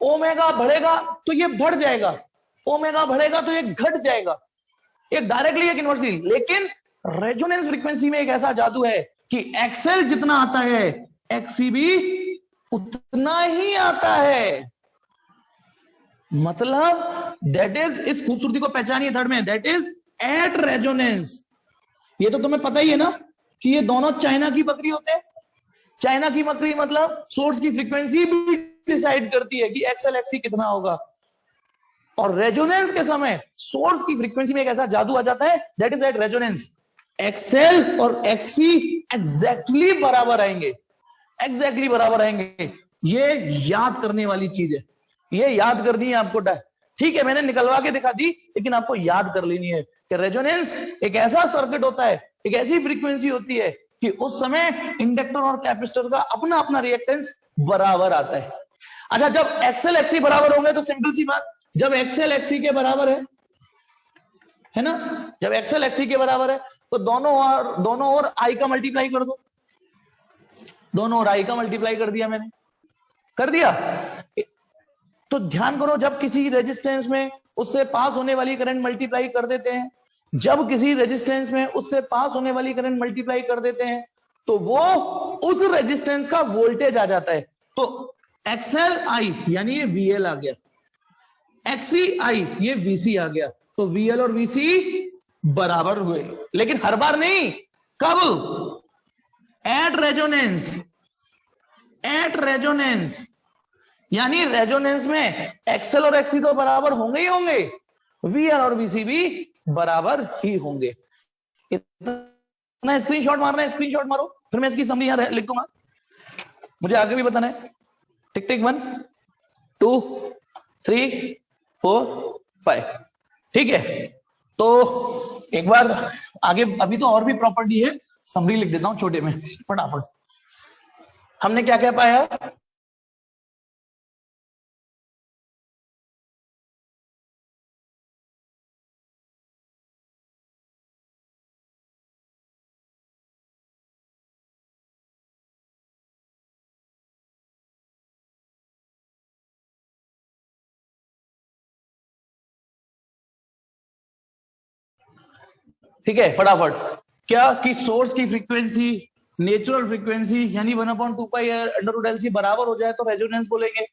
Speaker 1: ओमेगा बढ़ेगा तो ये बढ़ जाएगा, ओमेगा बढ़ेगा तो ये घट जाएगा, एक डायरेक्टली एक इनवर्सली। लेकिन रेजोनेंस फ्रीक्वेंसी में एक ऐसा जादू है कि एक्सएल जितना आता है एक्सी भी उतना ही आता है। मतलब दैट इज, इस खूबसूरती को पहचानिए थर्ड में, दैट इज एट रेजोनेंस। ये तो तुम्हें पता ही है ना कि ये दोनों चाइना की बकरी होते हैं। चाइना की बकरी मतलब सोर्स की फ्रीक्वेंसी भी डिसाइड करती है कि एक्सएल एक्सी कितना होगा, और रेजोनेंस के समय सोर्स की फ्रीक्वेंसी में एक ऐसा जादू आ जाता है, that is at resonance. XL और एक्सी एग्जैक्टली बराबर आएंगे, एग्जैक्टली बराबर आएंगे। ये याद करने वाली चीज है, ये याद करनी है आपको। ठीक है, मैंने निकलवा के दिखा दी, लेकिन आपको याद कर लेनी है कि रेजोनेंस एक ऐसा सर्किट होता है, एक ऐसी फ्रीक्वेंसी होती है कि उस समय इंडक्टर और कैपेसिटर का अपना अपना रिएक्टेंस बराबर आता है। अच्छा, जब एक्सएल एक्सी बराबर होंगे तो सिंपल सी बात, जब एक्सएल एक्सी के बराबर है ना, जब एक्सएल एक्सी के बराबर है तो दोनों ओर आई का मल्टीप्लाई कर दो, दोनों ओर आई का मल्टीप्लाई कर दिया मैंने, कर दिया। तो ध्यान करो, जब किसी रेजिस्टेंस में उससे पास होने वाली करंट मल्टीप्लाई कर देते हैं, जब किसी रेजिस्टेंस में उससे पास होने वाली करंट मल्टीप्लाई कर देते हैं तो वो उस रेजिस्टेंस का वोल्टेज आ जाता है। तो एक्सएल आई यानी ये वीएल आ गया, एक्सी आई ये वीसी आ गया, तो वीएल और वीसी बराबर हुए। लेकिन हर बार नहीं, कब, एट रेजोनेंस, एट रेजोनेंस यानी रेजोनेंस में एक्सएल और एक्सी तो बराबर होंगे ही होंगे, वीएल और वीसी भी बराबर ही होंगे। इतना स्क्रीनशॉट मारना है, स्क्रीनशॉट मारो, फिर मैं इसकी समरी यहां लिख दूंगा, मुझे आगे भी बताना है। टिक टिक 1 2 3 4 5, ठीक है। तो एक बार आगे, अभी तो और भी प्रॉपर्टी है, समरी लिख देता हूं छोटे में फटाफट। हमने क्या क्या पाया, ठीक है, फटाफट। क्या कि सोर्स की फ्रीक्वेंसी नेचुरल फ्रीक्वेंसी यानी 1/2π√LC बराबर हो जाए तो रेजोनेंस बोलेंगे।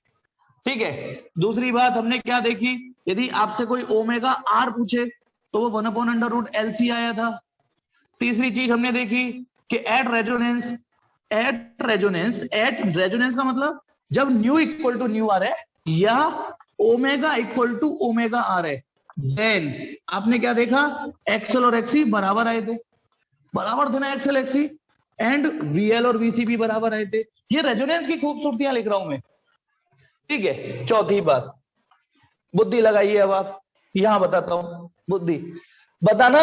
Speaker 1: ठीक है, दूसरी बात हमने क्या देखी, यदि आपसे कोई ओमेगा आर पूछे तो वो 1/√LC आया था। तीसरी चीज हमने देखी कि एट रेजोनेंस का मतलब जब nu equal to nu R है या omega equal to omega R है, देन आपने क्या देखा, एक्सएल और एक्सी बराबर आए थे, बराबर थे ना एक्सएल एक्सी, एंड वीएल और वीसी भी बराबर आए थे। ये रेजोनेंस की खूबसूरतियां लिख रहा हूं मैं। ठीक है, चौथी बात, बुद्धि लगाइए। अब आप यहां बताता हूं बुद्धि बताना।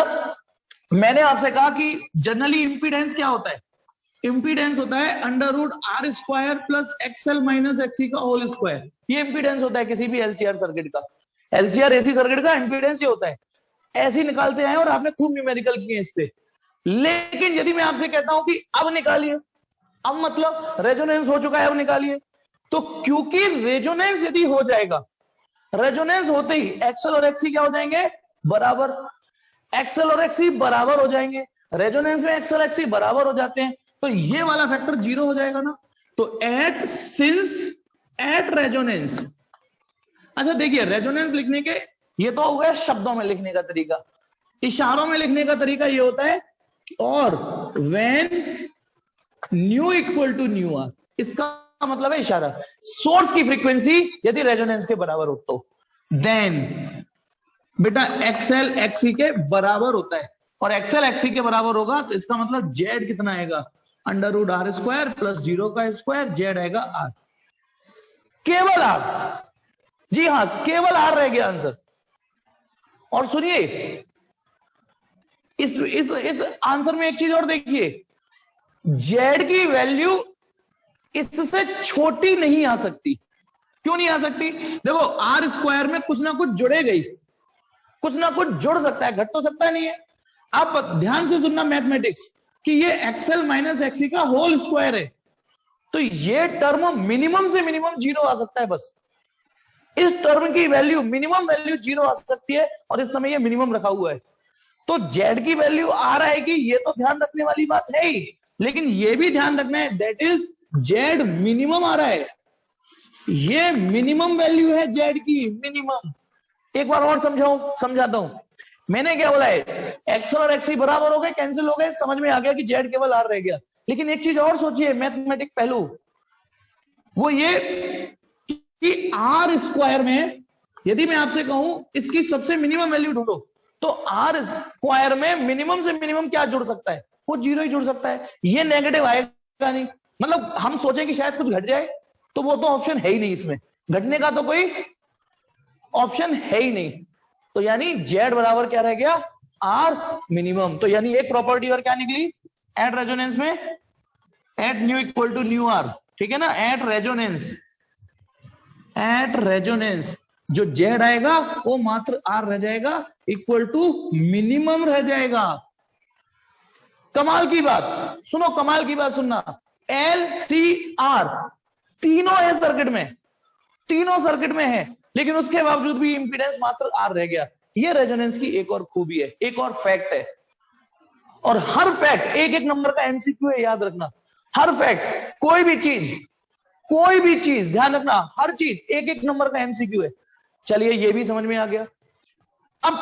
Speaker 1: मैंने आपसे कहा कि जनरली इंपीडेंस क्या होता है, इंपीडेंस होता है √R² plus XL minus XC का होल स्क्वायर। ये इंपीडेंस होता है किसी भी एलसीआर सर्किट का, एलसीआर एसी सर्किट का इंपीडेंस ये होता है। ऐसे निकालते हैं और आपने खूब न्यूमेरिकल किए इस पे। लेकिन यदि मैं आपसे कहता हूं कि अब निकालिए, अब मतलब रेजोनेंस हो चुका है, अब निकालिए, तो क्योंकि रेजोनेंस यदि हो जाएगा, रेजोनेंस होते ही एक्सएल और एक्सी क्या हो जाएंगे, बराबर। एक्सएल और एक्सी बराबर हो जाएंगे, रेजोनेंस में एक्सएल एक्सी बराबर हो जाते हैं, तो ये वाला फैक्टर 0 हो जाएगा ना। तो एट रेजोनेंस, अच्छा देखिए, रेजोनेंस लिखने के ये तो हो गया शब्दों में लिखने का तरीका, इशारों में लिखने का तरीका ये होता है, और when nu equal to nu R, इसका मतलब है इशारा। सोर्स की फ्रीक्वेंसी यदि रेजोनेंस के बराबर हो तो देन बेटा एक्सएल एक्सी के बराबर होता है, और एक्सएल एक्सी के बराबर होगा तो इसका मतलब जेड कितना आएगा, √R² प्लस 0 का स्क्वायर, जेड आएगा आर, केवल आर। जी हां, केवल आर रह गया आंसर। और सुनिए, इस आंसर में एक चीज और देखिए, जेड की वैल्यू इससे छोटी नहीं आ सकती। क्यों नहीं आ सकती, देखो R² में कुछ ना कुछ जुड़े गई, कुछ ना कुछ जुड़ सकता है, घट तो सकता नहीं है। आप ध्यान से सुनना मैथमेटिक्स, कि ये एक्सएल माइनस एक्सी का होल स्क्वायर है, तो ये टर्म मिनिमम से मिनिमम 0 आ सकता है बस। इस टर्म की वैल्यू मिनिमम वैल्यू 0 आ सकती है, और इस समय ये मिनिमम रखा हुआ है, तो जेड की वैल्यू आर आएगी, ये तो ध्यान रखने वाली बात है ही। लेकिन ये भी ध्यान रखना है, दैट इज जेड मिनिमम आ रहा है, ये मिनिमम वैल्यू है जेड की, मिनिमम। एक बार और समझाता हूं। मैंने क्या बोला है, एक्स और एक्सी बराबर हो गए, कैंसिल हो गए, समझ में आ गया कि जेड केवल आर रह गया। लेकिन एक चीज और सोचिए, मैथमेटिक पहलू, वो ये कि R² में यदि मैं आपसे कहूं इसकी सबसे मिनिमम वैल्यू ढूंढो, तो R² में मिनिमम से मिनिमम क्या जुड़ सकता है, वो 0 ही जुड़ सकता है, ये नेगेटिव आएगा नहीं। मतलब हम सोचें कि शायद कुछ घट जाए, तो वो तो ऑप्शन है ही नहीं, इसमें घटने का तो कोई ऑप्शन है ही नहीं। तो यानी जेड बराबर क्या रह गया, आर मिनिमम। तो यानी एक प्रॉपर्टी और क्या निकली, एट रेजोनेंस में at nu equal to nu R, ठीक है ना, एट रेजोनेंस जो जेड आएगा वो मात्र आर रह जाएगा, इक्वल टू मिनिमम रह जाएगा। कमाल की बात सुनो, कमाल की बात सुनना, LCR तीनों है सर्किट में, तीनों सर्किट में है, लेकिन उसके बावजूद भी इंपीडेंस मात्र आर रह गया। ये रेजोनेंस की एक और खूबी है, एक और फैक्ट है। और हर फैक्ट एक एक नंबर का एमसीक्यू है, याद रखना। हर फैक्ट, कोई भी चीज ध्यान रखना, हर चीज एक एक नंबर का एमसीक्यू है। चलिए ये भी समझ में आ गया। अब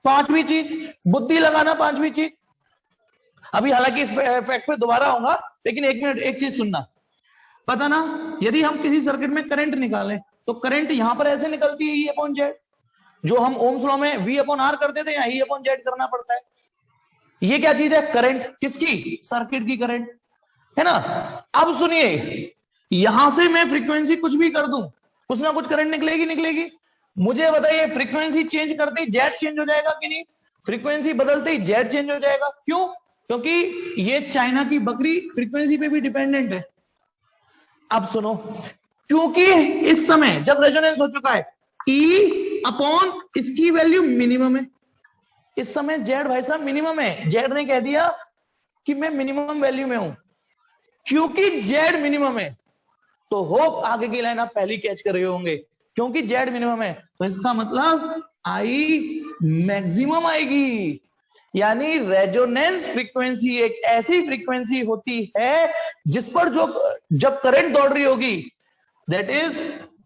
Speaker 1: पांचवी चीज, बुद्धि लगाना, पांचवी चीज। अभी हालांकि इस फैक्ट पे दोबारा आऊंगा, लेकिन एक मिनट एक चीज सुनना। पता ना, यदि हम किसी सर्किट में करंट निकालें तो करंट यहां पर ऐसे निकलती है, E/Z, जो हम ओम्स लॉ में V/R करते थे, यहाँ E/Z करना पड़ता है। ये क्या चीज है, करंट, किसकी, सर्किट की करंट, है ना। अब सुनिए, यहां से मैं फ्रीक्वेंसी कुछ भी कर दूं, कुछ ना कुछ करंट निकलेगी। मुझे बताइए, फ्रीक्वेंसी चेंज करते ही जेड चेंज हो जाएगा कि नहीं, फ्रीक्वेंसी बदलते ही जेड चेंज हो जाएगा। क्यों, क्योंकि ये चाइना की बकरी फ्रीक्वेंसी पे भी डिपेंडेंट है। अब सुनो, क्योंकि इस समय जब रेजोनेंस हो चुका है, E/ इसकी वैल्यू मिनिमम है, इस समय जेड भाई साहब मिनिमम है। जेड ने कह दिया कि मैं मिनिमम वैल्यू में हूं, क्योंकि जेड मिनिमम है, तो होप आगे की लाइन आप पहली कैच कर रहे होंगे, क्योंकि जेड मिनिमम है तो इसका मतलब आई मैक्सिमम आएगी। यानी रेजोनेंस फ्रीक्वेंसी एक ऐसी फ्रीक्वेंसी होती है जिस पर जो जब करंट दौड़ रही होगी, that is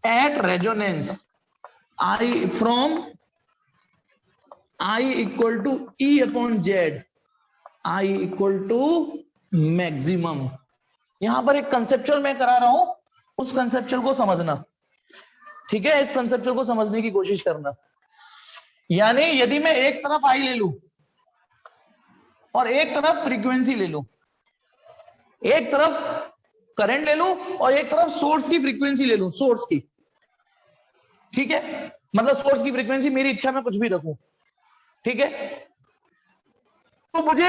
Speaker 1: at resonance I from I equal to E upon Z, I equal to maximum. यहां पर एक कंसेप्चुअल मैं करा रहा हूं, उस कंसेप्चुअल को समझना, ठीक है? इस कंसेप्चुअल को समझने की कोशिश करना। यानी यदि मैं एक तरफ आई ले लूं और एक तरफ फ्रीक्वेंसी ले लूं, एक तरफ करंट ले लूं और एक तरफ सोर्स की फ्रीक्वेंसी ले लूं, सोर्स की, ठीक है? मतलब सोर्स की फ्रीक्वेंसी मेरी इच्छा में कुछ भी रखूं, ठीक है? तो मुझे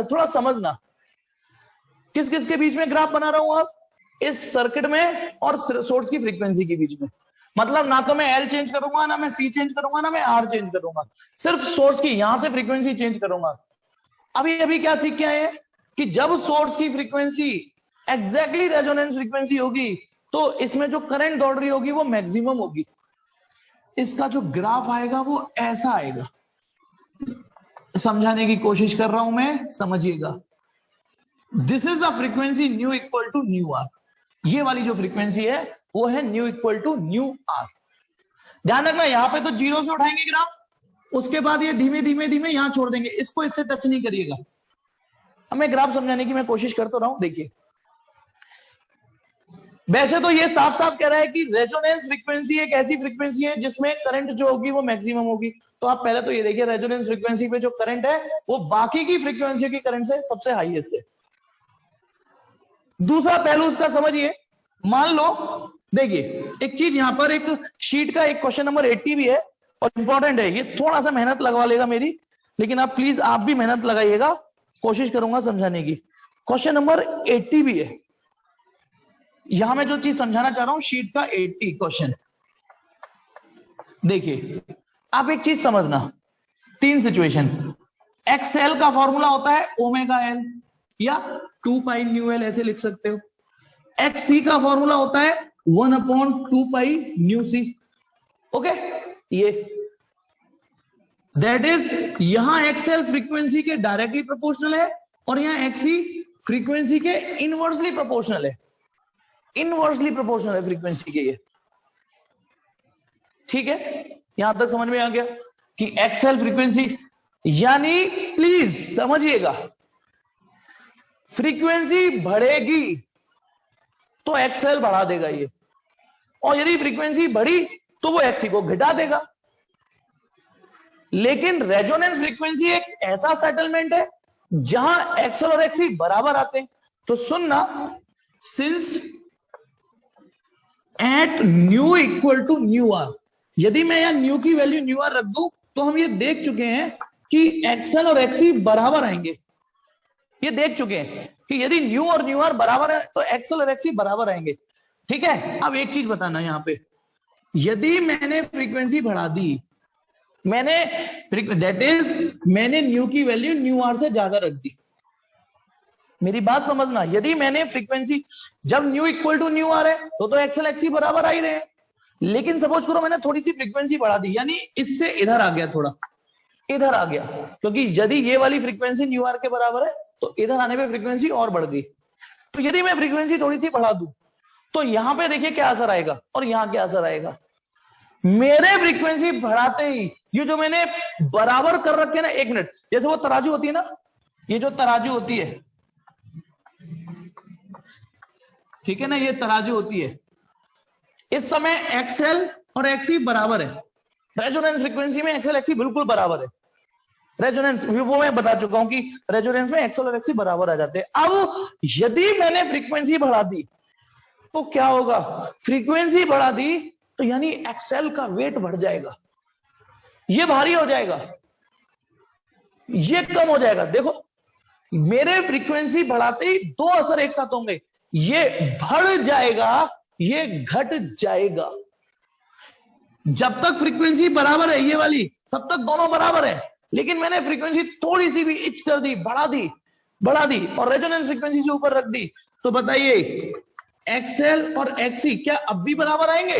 Speaker 1: थोड़ा समझना किस किस के बीच में ग्राफ बना रहा हूं, अब इस सर्किट में और सोर्स की फ्रीक्वेंसी के बीच में। मतलब ना तो मैं एल चेंज करूंगा, ना मैं सी चेंज करूंगा, ना मैं आर चेंज करूंगा, सिर्फ सोर्स की यहां से फ्रीक्वेंसी चेंज करूंगा। अभी अभी क्या सीख के आए हैं कि जब सोर्स की फ्रीक्वेंसी एग्जैक्टली रेजोनेंस फ्रीक्वेंसी होगी तो इसमें जो करंट दौड़ रही होगी वो मैक्सिमम होगी। इसका जो ग्राफ आएगा वो ऐसा आएगा। समझाने की कोशिश कर रहा हूं मैं, समझिएगा। This is the frequency nu equal to nu R. ये वाली जो फ्रीक्वेंसी है वो है nu equal to nu R. ध्यान रखना, यहां पे तो जीरो से उठाएंगे ग्राफ, उसके बाद ये धीमे धीमे धीमे यहां छोड़ देंगे, इसको इससे टच नहीं करिएगा। अब मैं ग्राफ समझाने की मैं कोशिश कर तो रहा हूं। देखिए, वैसे तो ये साफ साफ कह रहा है कि रेजोनेंस फ्रीक्वेंसी एक ऐसी फ्रीक्वेंसी है जिसमें करंट जो होगी वो मैक्सिमम होगी। तो आप पहले तो ये देखिए, रेजोनेंस फ्रीक्वेंसी पे जो करंट है वो बाकी की फ्रीक्वेंसी की करंट से सबसे हाईएस्ट है। दूसरा पहलू उसका समझिए, मान लो, देखिए एक चीज यहां पर, एक शीट का एक क्वेश्चन नंबर 80 भी है और इंपॉर्टेंट है, ये थोड़ा सा मेहनत लगवा लेगा मेरी, लेकिन आप प्लीज आप भी मेहनत लगाइएगा, कोशिश करूंगा समझाने की। क्वेश्चन नंबर 80 भी है, यहां मैं जो चीज समझाना चाह रहा हूं, शीट का 80 क्वेश्चन। देखिए, आप एक चीज समझना, तीन सिचुएशन। एक्सएल का फॉर्मूला होता है ओमेगा एल या 2 पाई न्यू एल, ऐसे लिख सकते हो। एक्स सी का फॉर्मूला होता है 1/2 पाई न्यू सी। ओके, ये दैट इज, यहां एक्सएल फ्रीक्वेंसी के डायरेक्टली प्रोपोर्शनल है और यहां एक्ससी फ्रीक्वेंसी के इनवर्सली प्रोपोर्शनल है। इनवर्सली प्रोपोर्शनल है फ्रीक्वेंसी के ये, ठीक है? यहां तक समझ में आ गया कि एक्सएल फ्रीक्वेंसी, यानी प्लीज समझिएगा, फ्रीक्वेंसी बढ़ेगी तो एक्सएल बढ़ा देगा ये, और यदि फ्रीक्वेंसी बढ़ी तो वो एक्सी को घटा देगा। लेकिन रेजोनेंस फ्रीक्वेंसी एक ऐसा सेटलमेंट है जहां एक्सएल और एक्सी बराबर आते हैं। तो सुनना, since at nu equal to nu R, यदि मैं यहां न्यू की वैल्यू न्यू आर रख दूं तो हम ये देख चुके हैं कि एक्सएल और एक्सी बराबर आएंगे। ये देख चुके हैं कि यदि न्यू और न्यू आर बराबर है तो एक्सएल और एक्सी बराबर आएंगे, ठीक है? अब एक चीज बताना, यहां पे यदि मैंने फ्रीक्वेंसी बढ़ा दी, मैंने दैट इज मैंने न्यू की वैल्यू न्यू आर से ज्यादा रख दी। मेरी बात समझना, यदि मैंने फ्रीक्वेंसी, जब nu equal to nu R है तो एक्सएल एक्सी बराबर आ ही रहे हैं। लेकिन सपोज करो मैंने थोड़ी सी फ्रीक्वेंसी बढ़ा दी, यानी इससे इधर आ गया, थोड़ा इधर आ गया, क्योंकि यदि ये वाली फ्रीक्वेंसी न्यू आर के बराबर है तो इधर आने पे फ्रीक्वेंसी और बढ़ गई। तो यदि मैं फ्रीक्वेंसी थोड़ी सी बढ़ा दूं तो यहां पे देखिए क्या असर आएगा और यहां क्या असर आएगा। मेरे फ्रीक्वेंसी बढ़ाते ही ये जो मैंने बराबर कर रखे ना, एक मिनट, जैसे वो तराजू होती है ना, ये जो तराजू होती है, ठीक है ना, ये तराजू होती है, इस समय एक्सएल और एक्सी बराबर है। रेजोनेंस फ्रीक्वेंसी में एक्सएल एक्सी बिल्कुल बराबर है। रेजोनेंस वो मैं बता चुका हूं कि रेजोनेंस में एक्सएल और एक्सी बराबर आ जाते हैं। अब यदि मैंने फ्रीक्वेंसी बढ़ा दी तो क्या होगा? फ्रीक्वेंसी बढ़ा दी तो यानी एक्सएल का वेट बढ़ जाएगा, ये भारी हो जाएगा, ये कम हो जाएगा। देखो, मेरे फ्रीक्वेंसी बढ़ाते ही दो असर एक साथ होंगे, ये बढ़ जाएगा, ये घट जाएगा। जब तक फ्रीक्वेंसी बराबर है ये वाली, तब तक दोनों बराबर है। लेकिन मैंने फ्रीक्वेंसी थोड़ी सी भी इच कर दी, बढ़ा दी और रेजोनेंस फ्रीक्वेंसी से ऊपर रख दी, तो बताइए एक्सएल और एक्सी क्या अब भी बराबर आएंगे?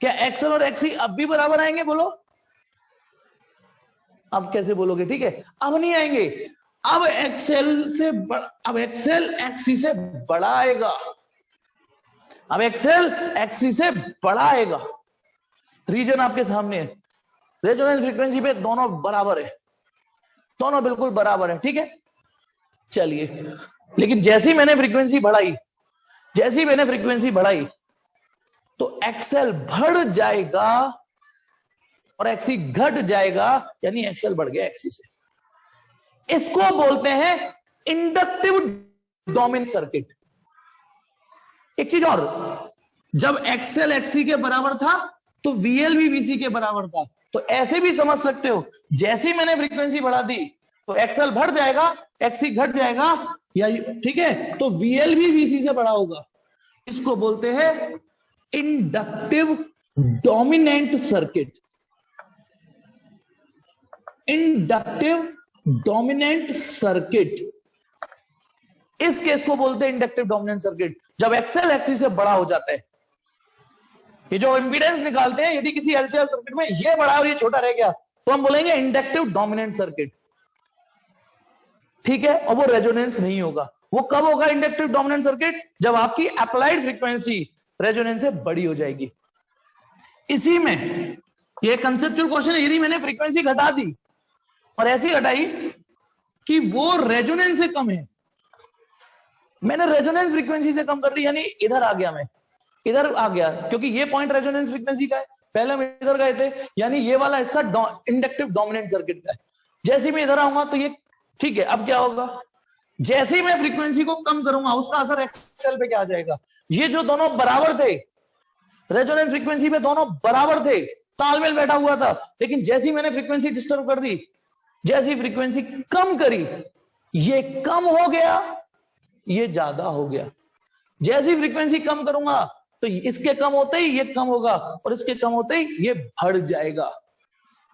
Speaker 1: क्या एक्सएल और एक्सी अब भी बराबर आएंगे? बोलो। अब कैसे बोलोगे? ठीक है, अब नहीं आएंगे। अब अब एक्सेल एक्सी से बड़ा आएगा। अब एक्सेल एक्सी से बड़ा आएगा। रीजन आपके सामने है, रेजोनेंस फ्रीक्वेंसी पे दोनों बराबर है, दोनों बिल्कुल बराबर है। ठीक है, चलिए, लेकिन जैसे ही मैंने फ्रीक्वेंसी बढ़ाई तो एक्सेल बढ़ जाएगा और एक्सी घट जाएगा, यानी एक्सेल बढ़ गया एक्सी से। इसको बोलते हैं इंडक्टिव डोमिनेंट सर्किट। एक चीज और, जब एक्सेल एक्सी के बराबर था तो वीएल भी वीसी के बराबर था। तो ऐसे भी समझ सकते हो, जैसे ही मैंने फ्रीक्वेंसी बढ़ा दी तो एक्सेल बढ़ जाएगा, एक्सी घट जाएगा, या ठीक है, तो वीएल भी वीसी से बड़ा होगा। इसको बोलते हैं inductive dominant circuit. Inductive dominant circuit, इस केस को बोलते हैं इंडक्टिव डोमिनेंट सर्किट, जब एक्सेल एक्सी से बड़ा हो जाता है। ये जो इंपीडेंस निकालते हैं, यदि किसी एलसीआर सर्किट में ये बड़ा और ये छोटा रह गया तो हम बोलेंगे इंडक्टिव डोमिनेंट सर्किट। ठीक है, और वो रेजोनेंस नहीं होगा। वो कब होगा इंडक्टिव डोमिनेंट सर्किट? जब आपकी अप्लाइड फ्रीक्वेंसी रेजोनेंस से बड़ी हो जाएगी। इसी में ये कंसेप्चुअल क्वेश्चन है, यदि मैंने फ्रीक्वेंसी घटा दी और ऐसी घटाई कि वो रेजोनेंस से कम है, मैंने रेजोनेंस फ्रीक्वेंसी से कम कर दी, यानी इधर आ गया, मैं इधर आ गया, क्योंकि ये पॉइंट रेजोनेंस फ्रीक्वेंसी का है, पहले हम इधर गए थे, यानी ये वाला हिस्सा इंडक्टिव डोमिनेंट सर्किट का है। जैसे ही मैं इधर आऊंगा तो ये ठीक है। अब क्या होगा, जैसे ही मैं फ्रीक्वेंसी को कम करूंगा उसका असर एक्सेल पे क्या आ जाएगा। ये जो दोनों बराबर थे, रेजोनेंस फ्रीक्वेंसी पे दोनों बराबर थे, तालमेल बैठा हुआ था, लेकिन जैसे ही मैंने फ्रीक्वेंसी डिस्टर्ब कर दी, जैसी फ्रीक्वेंसी कम करी, ये कम हो गया, ये ज्यादा हो गया। जैसी फ्रीक्वेंसी कम करूंगा तो इसके कम होते ही ये कम होगा, और इसके कम होते ही ये बढ़ जाएगा।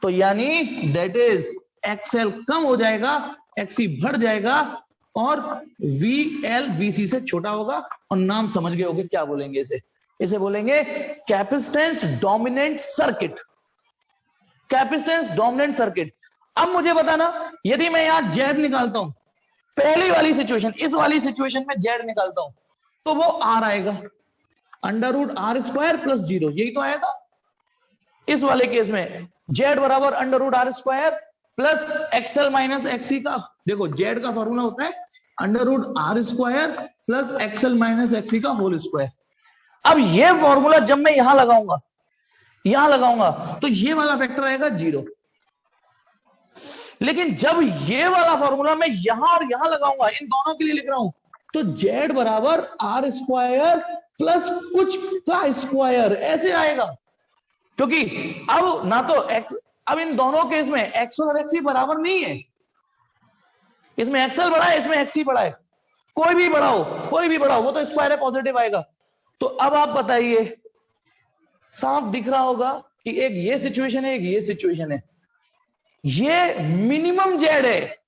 Speaker 1: तो यानी दैट इज एक्सएल कम हो जाएगा, एक्सी बढ़ जाएगा, और वीएल वीसी से छोटा होगा। और नाम समझ गए होगे क्या बोलेंगे इसे बोलेंगे capacitance dominant circuit. Capacitance dominant circuit. अब मुझे बताना, यदि मैं यहां जेड निकालता हूं, पहली वाली सिचुएशन, इस वाली सिचुएशन में जेड निकालता हूं, तो वो आर आएगा, √r² + 0, यही तो आया था इस वाले केस में। जेड बराबर √r² plus XL minus XC का, देखो जेड का फॉर्मूला होता है √r² plus XL minus XC का होल स्क्वायर। अब ये फॉर्मूला जब मैं यहां लगाऊंगा तो ये वाला फैक्टर आएगा 0। लेकिन जब ये वाला फॉर्मूला मैं यहां और यहां लगाऊंगा, इन दोनों के लिए लिख रहा हूं, तो जेड बराबर r² प्लस कुछ का स्क्वायर ऐसे आएगा। क्योंकि अब ना तो अब इन दोनों केस में एक्स और एक्सी बराबर नहीं है, इसमें एक्सएल बड़ा है, इसमें एक्सी बड़ा है। कोई भी बड़ा हो, वो तो स्क्वायर है, पॉजिटिव आएगा। तो अब आप बताइए, साफ दिख रहा होगा कि एक ये सिचुएशन है, एक ये सिचुएशन है। ये मिनिमम जेड है।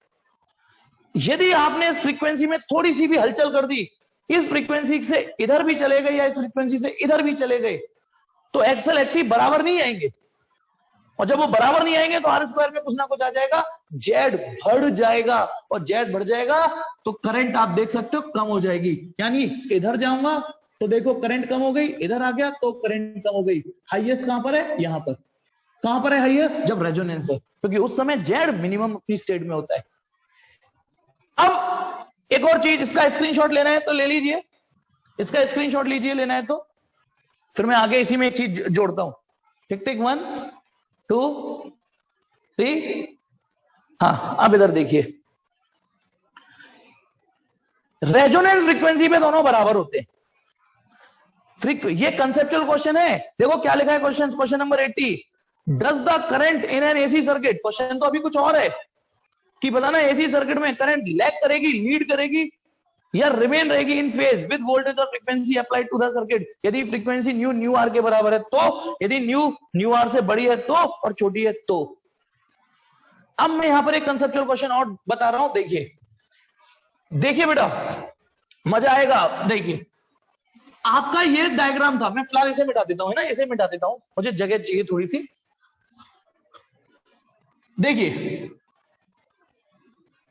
Speaker 1: यदि आपने इस फ्रीक्वेंसी में थोड़ी सी भी हलचल कर दी, इस फ्रीक्वेंसी से इधर भी चले गए या इस फ्रीक्वेंसी से इधर भी चले गए, तो एक्सएल एक्सी बराबर नहीं आएंगे। और जब वो बराबर नहीं आएंगे तो r² में कुछ ना कुछ आ जाएगा, जेड बढ़ जाएगा, और जेड बढ़ जाएगा तो करंट आप देख सकते हो कम हो जाएगी। यानी इधर जाऊंगा तो देखो करंट कम हो गई, इधर आ गया तो करंट कम हो गई। हाईएस्ट कहां पर है? यहां पर। कहां पर है हाईएस्ट? जब रेजोनेंस है, क्योंकि उस समय जेड मिनिमम अपनी स्टेट में होता है। अब एक और चीज, इसका स्क्रीनशॉट लेना है तो ले लीजिए, इसका स्क्रीनशॉट लीजिए, लेना है तो फिर मैं आगे इसी में एक चीज जोड़ता हूं। टिक 1 2 3। हाँ, अब इधर देखिए, रेजोनेंस फ्रीक्वेंसी पे दोनों बराबर होते हैं। ये कंसेप्चुअल क्वेश्चन है, देखो क्या लिखा है question number 80। Does the current in an AC circuit, question तो अभी कुछ और है कि बताना एसी सर्किट में करंट लैग करेगी, लीड करेगी, या रिमेन रहेगी इन फेज विद वोल्टेज और frequency applied to the circuit. यदि फ्रीक्वेंसी न्यू आर के बराबर है तो, यदि न्यू आर से बड़ी है तो, और छोटी है तो। अब मैं यहां पर एक कंसेप्चुअल क्वेश्चन और बता रहा हूं, देखिए बेटा, मजा आएगा। देखिए, आपका ये डायग्राम था, मैं फिलहाल इसे मिटा देता हूं, है ना, इसे मिटा देता हूं, मुझे जगह चाहिए थोड़ी सी। देखिए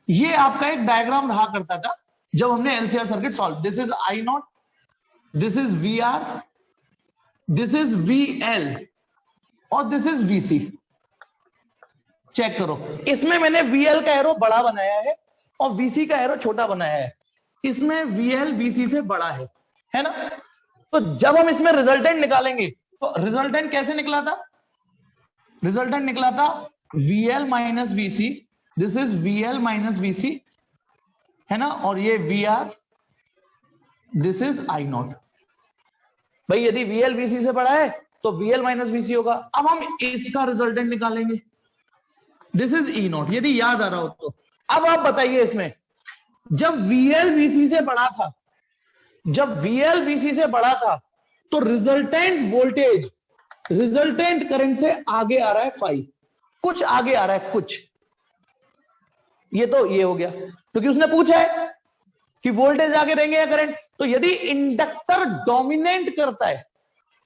Speaker 1: ये आपका एक डायग्राम रहा करता था जब हमने LCR circuit solve. This is I nought, this is V R, this is V L और दिस इज वीसी। चेक करो, इसमें मैंने वीएल का एरो बड़ा बनाया है और वीसी का एरो छोटा बनाया है। इसमें वीएल वीसी से बड़ा है ना। तो जब हम इसमें रिजल्टेंट निकालेंगे तो रिजल्टेंट कैसे निकला था? रिजल्टेंट निकला था VL minus VC, this is VL minus VC, है ना, और ये VR, this is I nought. भाई यदि वीएल वीसी से बड़ा है तो वीएल माइनस वीसी होगा। अब हम इसका रिजल्टेंट निकालेंगे, दिस इज ई नॉट, यदि याद आ रहा हो तो। अब आप बताइए इसमें जब वीएल वीसी से बड़ा था, जब वीएल वीसी से बड़ा था तो रिजल्टेंट वोल्टेज रिजल्टेंट करंट से आगे आ रहा है 5, कुछ आगे आ रहा है कुछ। ये तो ये हो गया क्योंकि उसने पूछा है कि वोल्टेज आगे रहेंगे या करंट। तो यदि इंडक्टर डोमिनेट करता है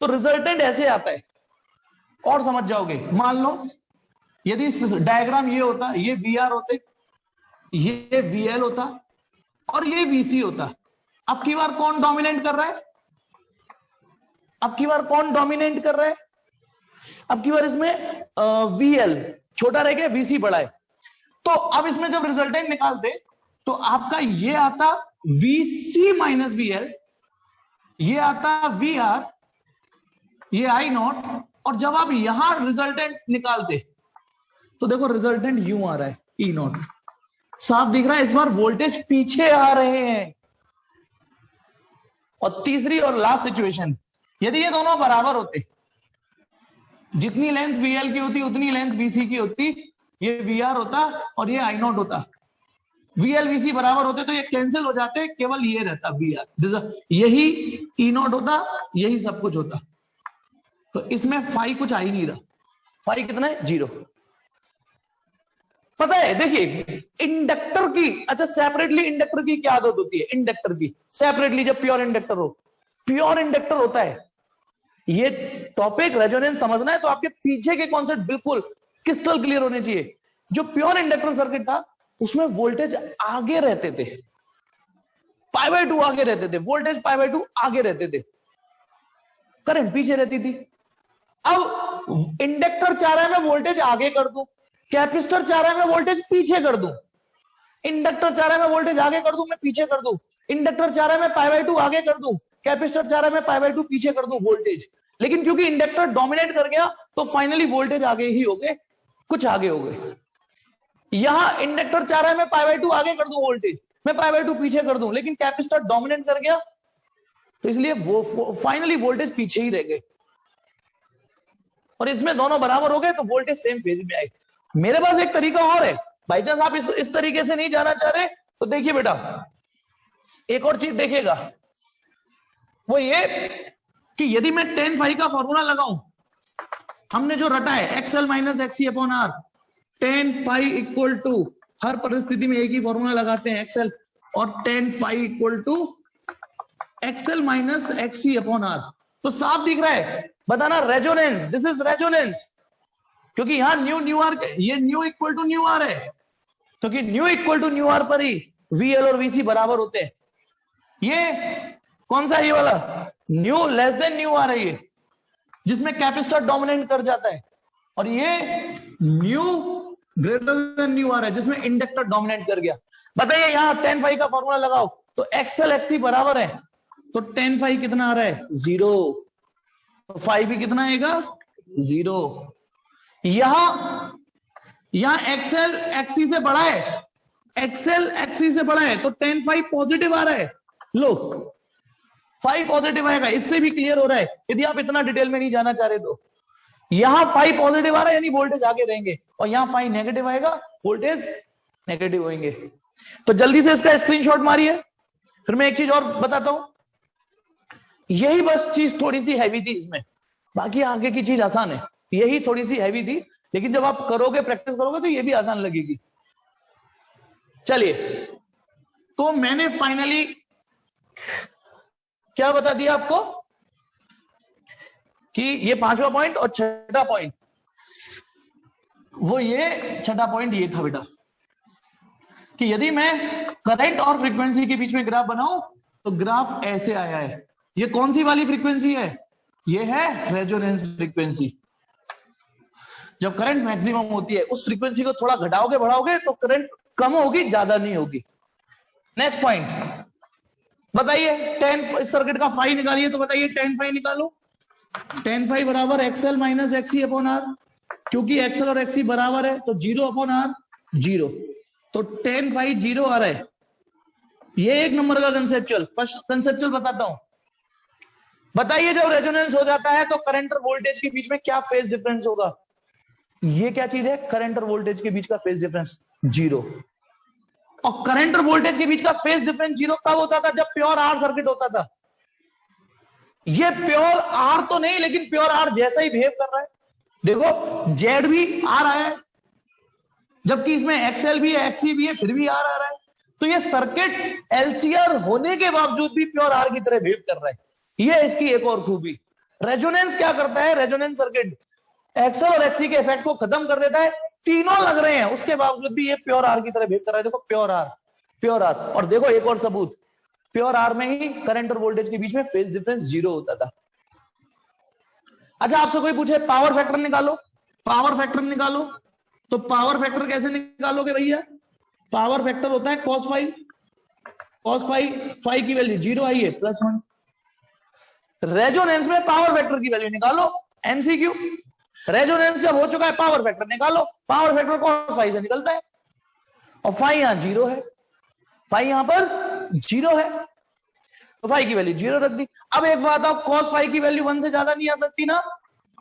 Speaker 1: तो रिजल्टेंट ऐसे आता है, और समझ जाओगे। मान लो यदि डायग्राम ये होता, ये वीआर होते, ये वीएल होता और ये वीसी होता। अब की बार कौन डोमिनेट कर रहा है? अब की बार कौन डोमिनेट कर रहा है? अब की बार इसमें वीएल छोटा रह गया, वीसी बड़ा है। तो अब इसमें जब रिजल्टेंट निकालते तो आपका ये आता वीसी माइनस वीएल, ये आता वीआर, ये आई नॉट, और जब आप यहां रिजल्टेंट निकालते तो देखो रिजल्टेंट यूं आ रहा है, ई नॉट। साफ दिख रहा है, इस बार वोल्टेज पीछे आ रहे हैं। और तीसरी और लास्ट सिचुएशन, यदि ये दोनों बराबर होते, जितनी लेंथ वीएल की होती उतनी लेंथ वीसी की होती, ये वीआर होता और ये आई नॉट होता। वीएल वीसी बराबर होते तो ये कैंसिल हो जाते, केवल ये रहता वीआर, यही ई नॉट होता, यही सब कुछ होता। तो इसमें फाई कुछ आ ही नहीं रहा। फाई कितना है? 0। पता है, देखिए इंडक्टर की, अच्छा सेपरेटली इंडक्टर की क्या आदत होती है? इंडक्टर की सेपरेटली जब प्योर इंडक्टर हो, प्योर इंडक्टर होता है। ये टॉपिक रेजोनेंस समझना है तो आपके पीछे के कॉन्सेप्ट बिल्कुल क्रिस्टल क्लियर होने चाहिए। जो प्योर इंडक्टर सर्किट था उसमें वोल्टेज आगे रहते थे, π/2 आगे रहते थे, वोल्टेज π/2 आगे रहते थे, करंट पीछे रहती थी। अब इंडक्टर चाह रहा है मैं वोल्टेज आगे कर दूं, कैपेसिटर चाह रहा है मैं वोल्टेज पीछे कर दूं। इंडक्टर चाह रहा है मैं वोल्टेज आगे कर दूं, मैं पीछे कर दूं। इंडक्टर चाह रहा है मैं π/2 आगे कर दूं, कैपेसिटर चाह रहा है मैं π/2 पीछे कर दूं वोल्टेज। लेकिन क्योंकि इंडक्टर डोमिनेट कर गया तो फाइनली वोल्टेज आगे ही हो गए, कुछ आगे हो गए। यहां इंडक्टर चाह रहा है मैं π/2 आगे कर दूं वोल्टेज, मैं π/2 पीछे कर दूं, लेकिन कैपेसिटर डोमिनेट कर गया तो इसलिए वो फाइनली वोल्टेज पीछे ही रह गए। और इसमें दोनों बराबर हो गए तो वोल्टेज सेम फेज में आए। मेरे पास एक तरीका और है, बाई चांस आप इस तरीके से नहीं जाना चाह रहे तो देखिए बेटा, एक और चीज देखिएगा, वो ये कि यदि मैं tan phi का फॉर्मूला लगाऊं, हमने जो रटा है X L minus XC upon R, tan phi equal to, हर परिस्थिति में एक ही फॉर्मूला लगाते हैं एक्सएल, और tan phi equal to XL minus XC upon R. तो साफ दिख रहा है, बताना रेजोनेंस, दिस इज रेजोनेंस, क्योंकि यहां न्यू न्यू आर, ये nu equal to nu R है, क्योंकि nu equal to nu R पर ही वीएल और वीसी बराबर होते हैं। ये कौन सा, ये वाला nu less than nu R है, ये जिसमें कैपेसिटर डोमिनेट कर जाता है, और ये nu greater than nu R है जिसमें इंडक्टर डोमिनेट कर गया। बताइए यहां tan phi का फॉर्मूला लगाओ तो एक्सएल एक्सी बराबर है, तो tan phi कितना आ रहा है? 0। तो phi भी कितना आएगा? 0। यहां एक्सएल एक्सी से बड़ा है, एक्सएल एक्सी से बड़ा है तो tan phi पॉजिटिव आ रहा है। लो phi पॉजिटिव आएगा, इससे भी क्लियर हो रहा है यदि आप इतना डिटेल में नहीं जाना चाह रहे तो। यहां phi पॉजिटिव आ रहा है यानी वोल्टेज आगे रहेंगे, और यहां phi नेगेटिव आएगा, वोल्टेज नेगेटिव होंगे। तो जल्दी से इसका स्क्रीनशॉट मारिए। फिर मैं एक चीज और बताता हूं, यही बस चीज थोड़ी सी हैवी थी इसमें, बाकी आगे की चीज आसान है। यही थोड़ी सी हैवी थी, लेकिन जब आप करोगे, प्रैक्टिस करोगे तो ये भी आसान लगेगी। चलिए, तो मैंने फाइनली क्या बता दिया आपको कि ये 5वां पॉइंट और 6वां पॉइंट, वो ये छठा पॉइंट ये था बेटा कि यदि मैं करंट और फ्रीक्वेंसी के बीच में ग्राफ बनाऊं तो ग्राफ ऐसे आया है। ये कौन सी वाली फ्रीक्वेंसी है? ये है रेजोनेंस फ्रीक्वेंसी। जब करंट मैक्सिमम होती है उस फ्रीक्वेंसी को थोड़ा घटाओगे बढ़ाओगे तो करंट कम होगी, ज्यादा नहीं होगी। नेक्स्ट पॉइंट बताइए, टेन इस सर्किट का फाई निकालिए। तो बताइए टेन फाई निकालो। टेन फाई बराबर XL minus XC upon R, क्योंकि एक्सएल और एक्सी बराबर है तो 0 अपॉन आर 0, तो टेन फाई 0 आ रहा है। ये एक नंबर का कंसेप्चुअल बताता हूं। बताइए जब रेजोनेंस हो जाता है तो करंट और वोल्टेज के बीच में क्या फेज डिफरेंस होगा? ये क्या चीज है? करंट और वोल्टेज के बीच का फेज डिफरेंस 0। और करंट और वोल्टेज के बीच का फेज डिफरेंस 0 कब होता था? जब प्योर आर सर्किट होता था। ये प्योर आर तो नहीं, लेकिन प्योर आर जैसा ही बिहेव कर रहा है। देखो जेड भी आ रहा है, जबकि इसमें एक्सएल भी है, एक्सी भी है, फिर भी आर आ रहा है। तो ये सर्किट एलसीआर होने के बावजूद भी प्योर आर की तरह बिहेव कर रहा है। ये इसकी एक और खूबी। रेजोनेंस क्या करता है? रेजोनेंस सर्किट एक्सएल और एक्सी के इफेक्ट को खत्म कर देता है। तीनों लग रहे हैं उसके बावजूद भी ये प्योर आर की तरह बिहेव कर रहा है। देखो प्योर आर, प्योर आर। और देखो एक और सबूत, प्योर आर में ही करंट और वोल्टेज के बीच में फेज डिफरेंस 0 होता था। अच्छा आपसे कोई पूछे पावर फैक्टर निकालो, पावर फैक्टर निकालो, तो पावर फैक्टर कैसे निकालोगे भैया? पावर फैक्टर होता है cos phi, cos phi, phi की वैल्यू 0 आई है +1। रेजोनेंस में पावर फैक्टर की वैल्यू निकालो, एमसीक्यू। रेजोनेंस जब हो चुका है पावर फैक्टर निकालो, पावर फैक्टर कॉस फाई से निकलता है, और फाई यहां 0 है, फाई यहां पर 0 है, तो फाई की वैल्यू 0 रख दी। अब एक बात आओ, कॉस फाई की वैल्यू 1 से ज्यादा नहीं आ सकती ना?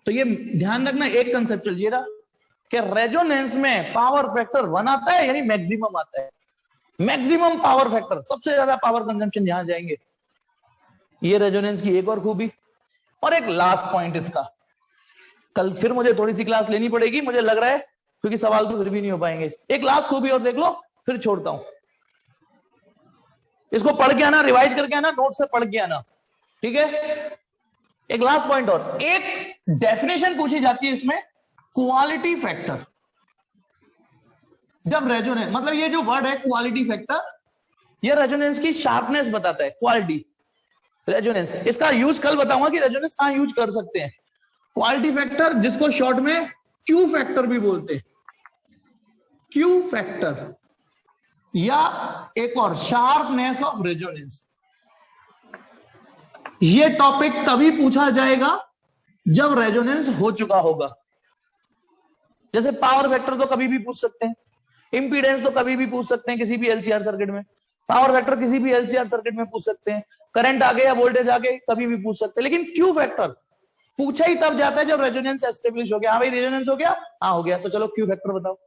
Speaker 1: तो ये ध्यान रखना, एक कंसेप्चुअल ये रहा कि रेजोनेंस में पावर फैक्टर 1 आता है, यानी मैक्सिमम आता है। मैक्सिमम पावर फैक्टर, सबसे ज्यादा पावर कंजम्पशन यहां जाएंगे। ये रेजोनेंस की एक और खूबी। और एक लास्ट पॉइंट इसका, कल फिर मुझे थोड़ी सी क्लास लेनी पड़ेगी मुझे लग रहा है, क्योंकि सवाल तो फिर भी नहीं हो पाएंगे। एक लास्ट खूबी और देख लो, फिर छोड़ता हूं। इसको पढ़ के आना, रिवाइज करके आना, नोट से पढ़ के आना, ठीक है? एक लास्ट पॉइंट और, एक डेफिनेशन पूछी जाती है इसमें, क्वालिटी फैक्टर। जब रेजोनेंस, मतलब ये जो वर्ड है क्वालिटी फैक्टर, ये रेजोनेंस की शार्पनेस बताता है, क्वालिटी रेजोनेंस। इसका यूज कल बताऊंगा कि रेजोनेंस कहां यूज कर सकते हैं। क्वालिटी फैक्टर, जिसको शॉर्ट में क्यू फैक्टर भी बोलते हैं, क्यू फैक्टर, या एक और शार्पनेस ऑफ रेजोनेंस। ये टॉपिक तभी पूछा जाएगा जब रेजोनेंस हो चुका होगा। जैसे पावर फैक्टर तो कभी भी पूछ सकते हैं, इंपीडेंस तो कभी भी पूछ सकते हैं किसी भी एलसीआर सर्किट में, पावर फैक्टर किसी भी एलसीआर सर्किट में पूछ सकते हैं, करंट आगे या वोल्टेज आगे कभी भी पूछ सकते हैं। लेकिन क्यू फैक्टर पूछा ही तब जाता है जब रेजोनेंस एस्टेब्लिश हो गया। हाँ भाई रेजोनेंस हो गया, हाँ हो गया, तो चलो क्यू फैक्टर बताओ।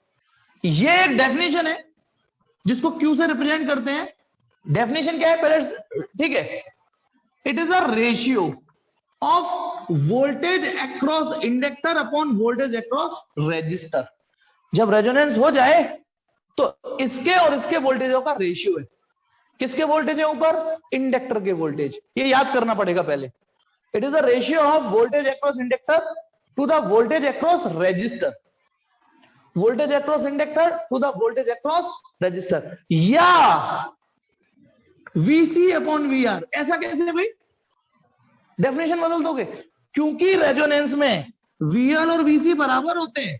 Speaker 1: ये एक डेफिनेशन है जिसको क्यू से रिप्रेजेंट करते हैं। डेफिनेशन क्या है पहले, ठीक है? It is a ratio of voltage across inductor upon voltage across resistor. जब रेजोनेंस हो जाए तो इसके और इसके वोल्टेजों का रेशियो है। किसके वोल्टेज है ऊपर? इंडक्टर के वोल्टेज। ये याद करना पड़ेगा पहले। It is a ratio of voltage across inductor to the voltage across resistor, voltage across inductor to the voltage across resistor, या वीसी अपॉन वीआर। ऐसा कैसे भाई? डेफिनेशन बदल दोगे, क्योंकि रेजोनेंस में वीएल और वीसी बराबर होते हैं,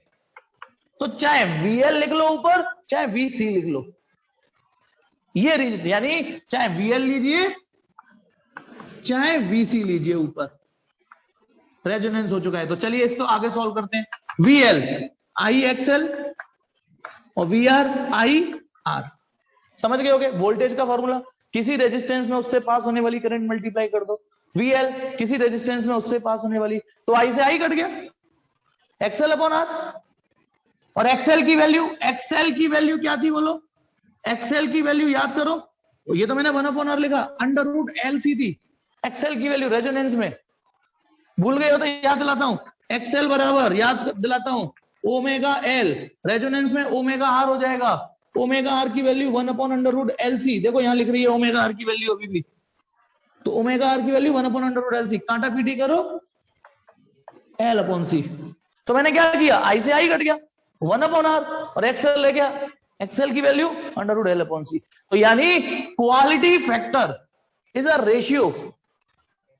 Speaker 1: तो चाहे वीएल लिख लो ऊपर, चाहे वीसी लिख लो। ये रीजन, यानी चाहे वीएल लीजिए चाहे वीसी लीजिए ऊपर, रेजोनेंस हो चुका है। तो चलिए इसको आगे सॉल्व करते हैं। वीएल आई एक्सएल और वीआर आई आर। समझ गए होगे वोल्टेज का फॉर्मूला, किसी रेजिस्टेंस में उससे पास होने वाली करंट मल्टीप्लाई कर दो, वीएल किसी रेजिस्टेंस में उससे पास होने वाली, तो आई से आई कट गया, एक्सएल अपॉन आर। और एक्सएल की वैल्यू, एक्सएल की वैल्यू क्या थी बोलो? एक्सएल की वैल्यू याद करो, ये तो मैंने 1 अपॉन आर लिखा, √LC थी एक्सएल की वैल्यू रेजोनेंस में। भूल गए हो तो याद दिलाता हूं, एक्सएल बराबर, याद दिलाता हूं, ओमेगा एल। रेजोनेंस में ओमेगा आर हो जाएगा, ओमेगा आर की वैल्यू 1 अपॉन √LC। देखो यहां लिख रही है ओमेगा आर की वैल्यू अभी भी, तो ओमेगा आर की वैल्यू 1 अपॉन √LC, कांटा पीटी करो L अपॉन C। तो मैंने क्या किया, आई से आई कट गया, 1/r, और एक्सएल है क्या, एक्सएल की वैल्यू √L/C। तो यानी quality factor is a ratio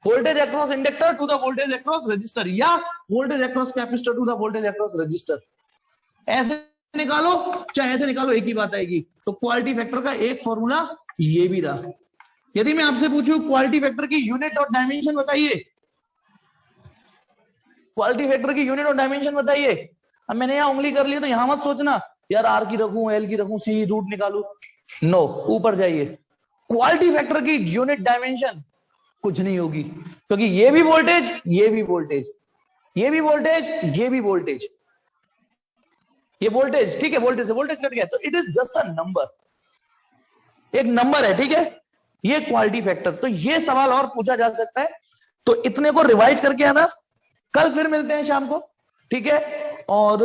Speaker 1: voltage across inductor to the voltage across resistor, या voltage across capacitor to the voltage across resistor. ऐसे निकालो चाहे ऐसे निकालो, एक ही बात आएगी। तो क्वालिटी फैक्टर का एक फॉर्मूला ये भी रहा। यदि मैं आपसे पूछूं क्वालिटी फैक्टर की यूनिट और डायमेंशन बताइए, क्वालिटी फैक्टर की यूनिट और डायमेंशन बताइए। अब मैंने यहां उंगली कर ली तो यहां मत सोचना यार आर की रखूं, एल की रखूं, सी रूट निकालू, नो, ऊपर जाइए। क्वालिटी फैक्टर की यूनिट डायमेंशन कुछ नहीं होगी, क्योंकि ये भी वोल्टेज, ये भी वोल्टेज, ये भी वोल्टेज, ये भी वोल्टेज, ये वोल्टेज, ठीक है, वोल्टेज से वोल्टेज कट गया, तो it is just a number, एक नंबर है, ठीक है, ये क्वालिटी फैक्टर। तो ये सवाल और पूछा जा सकता है, तो इतने को रिवाइज करके आना। कल फिर मिलते हैं शाम को, ठीक है, और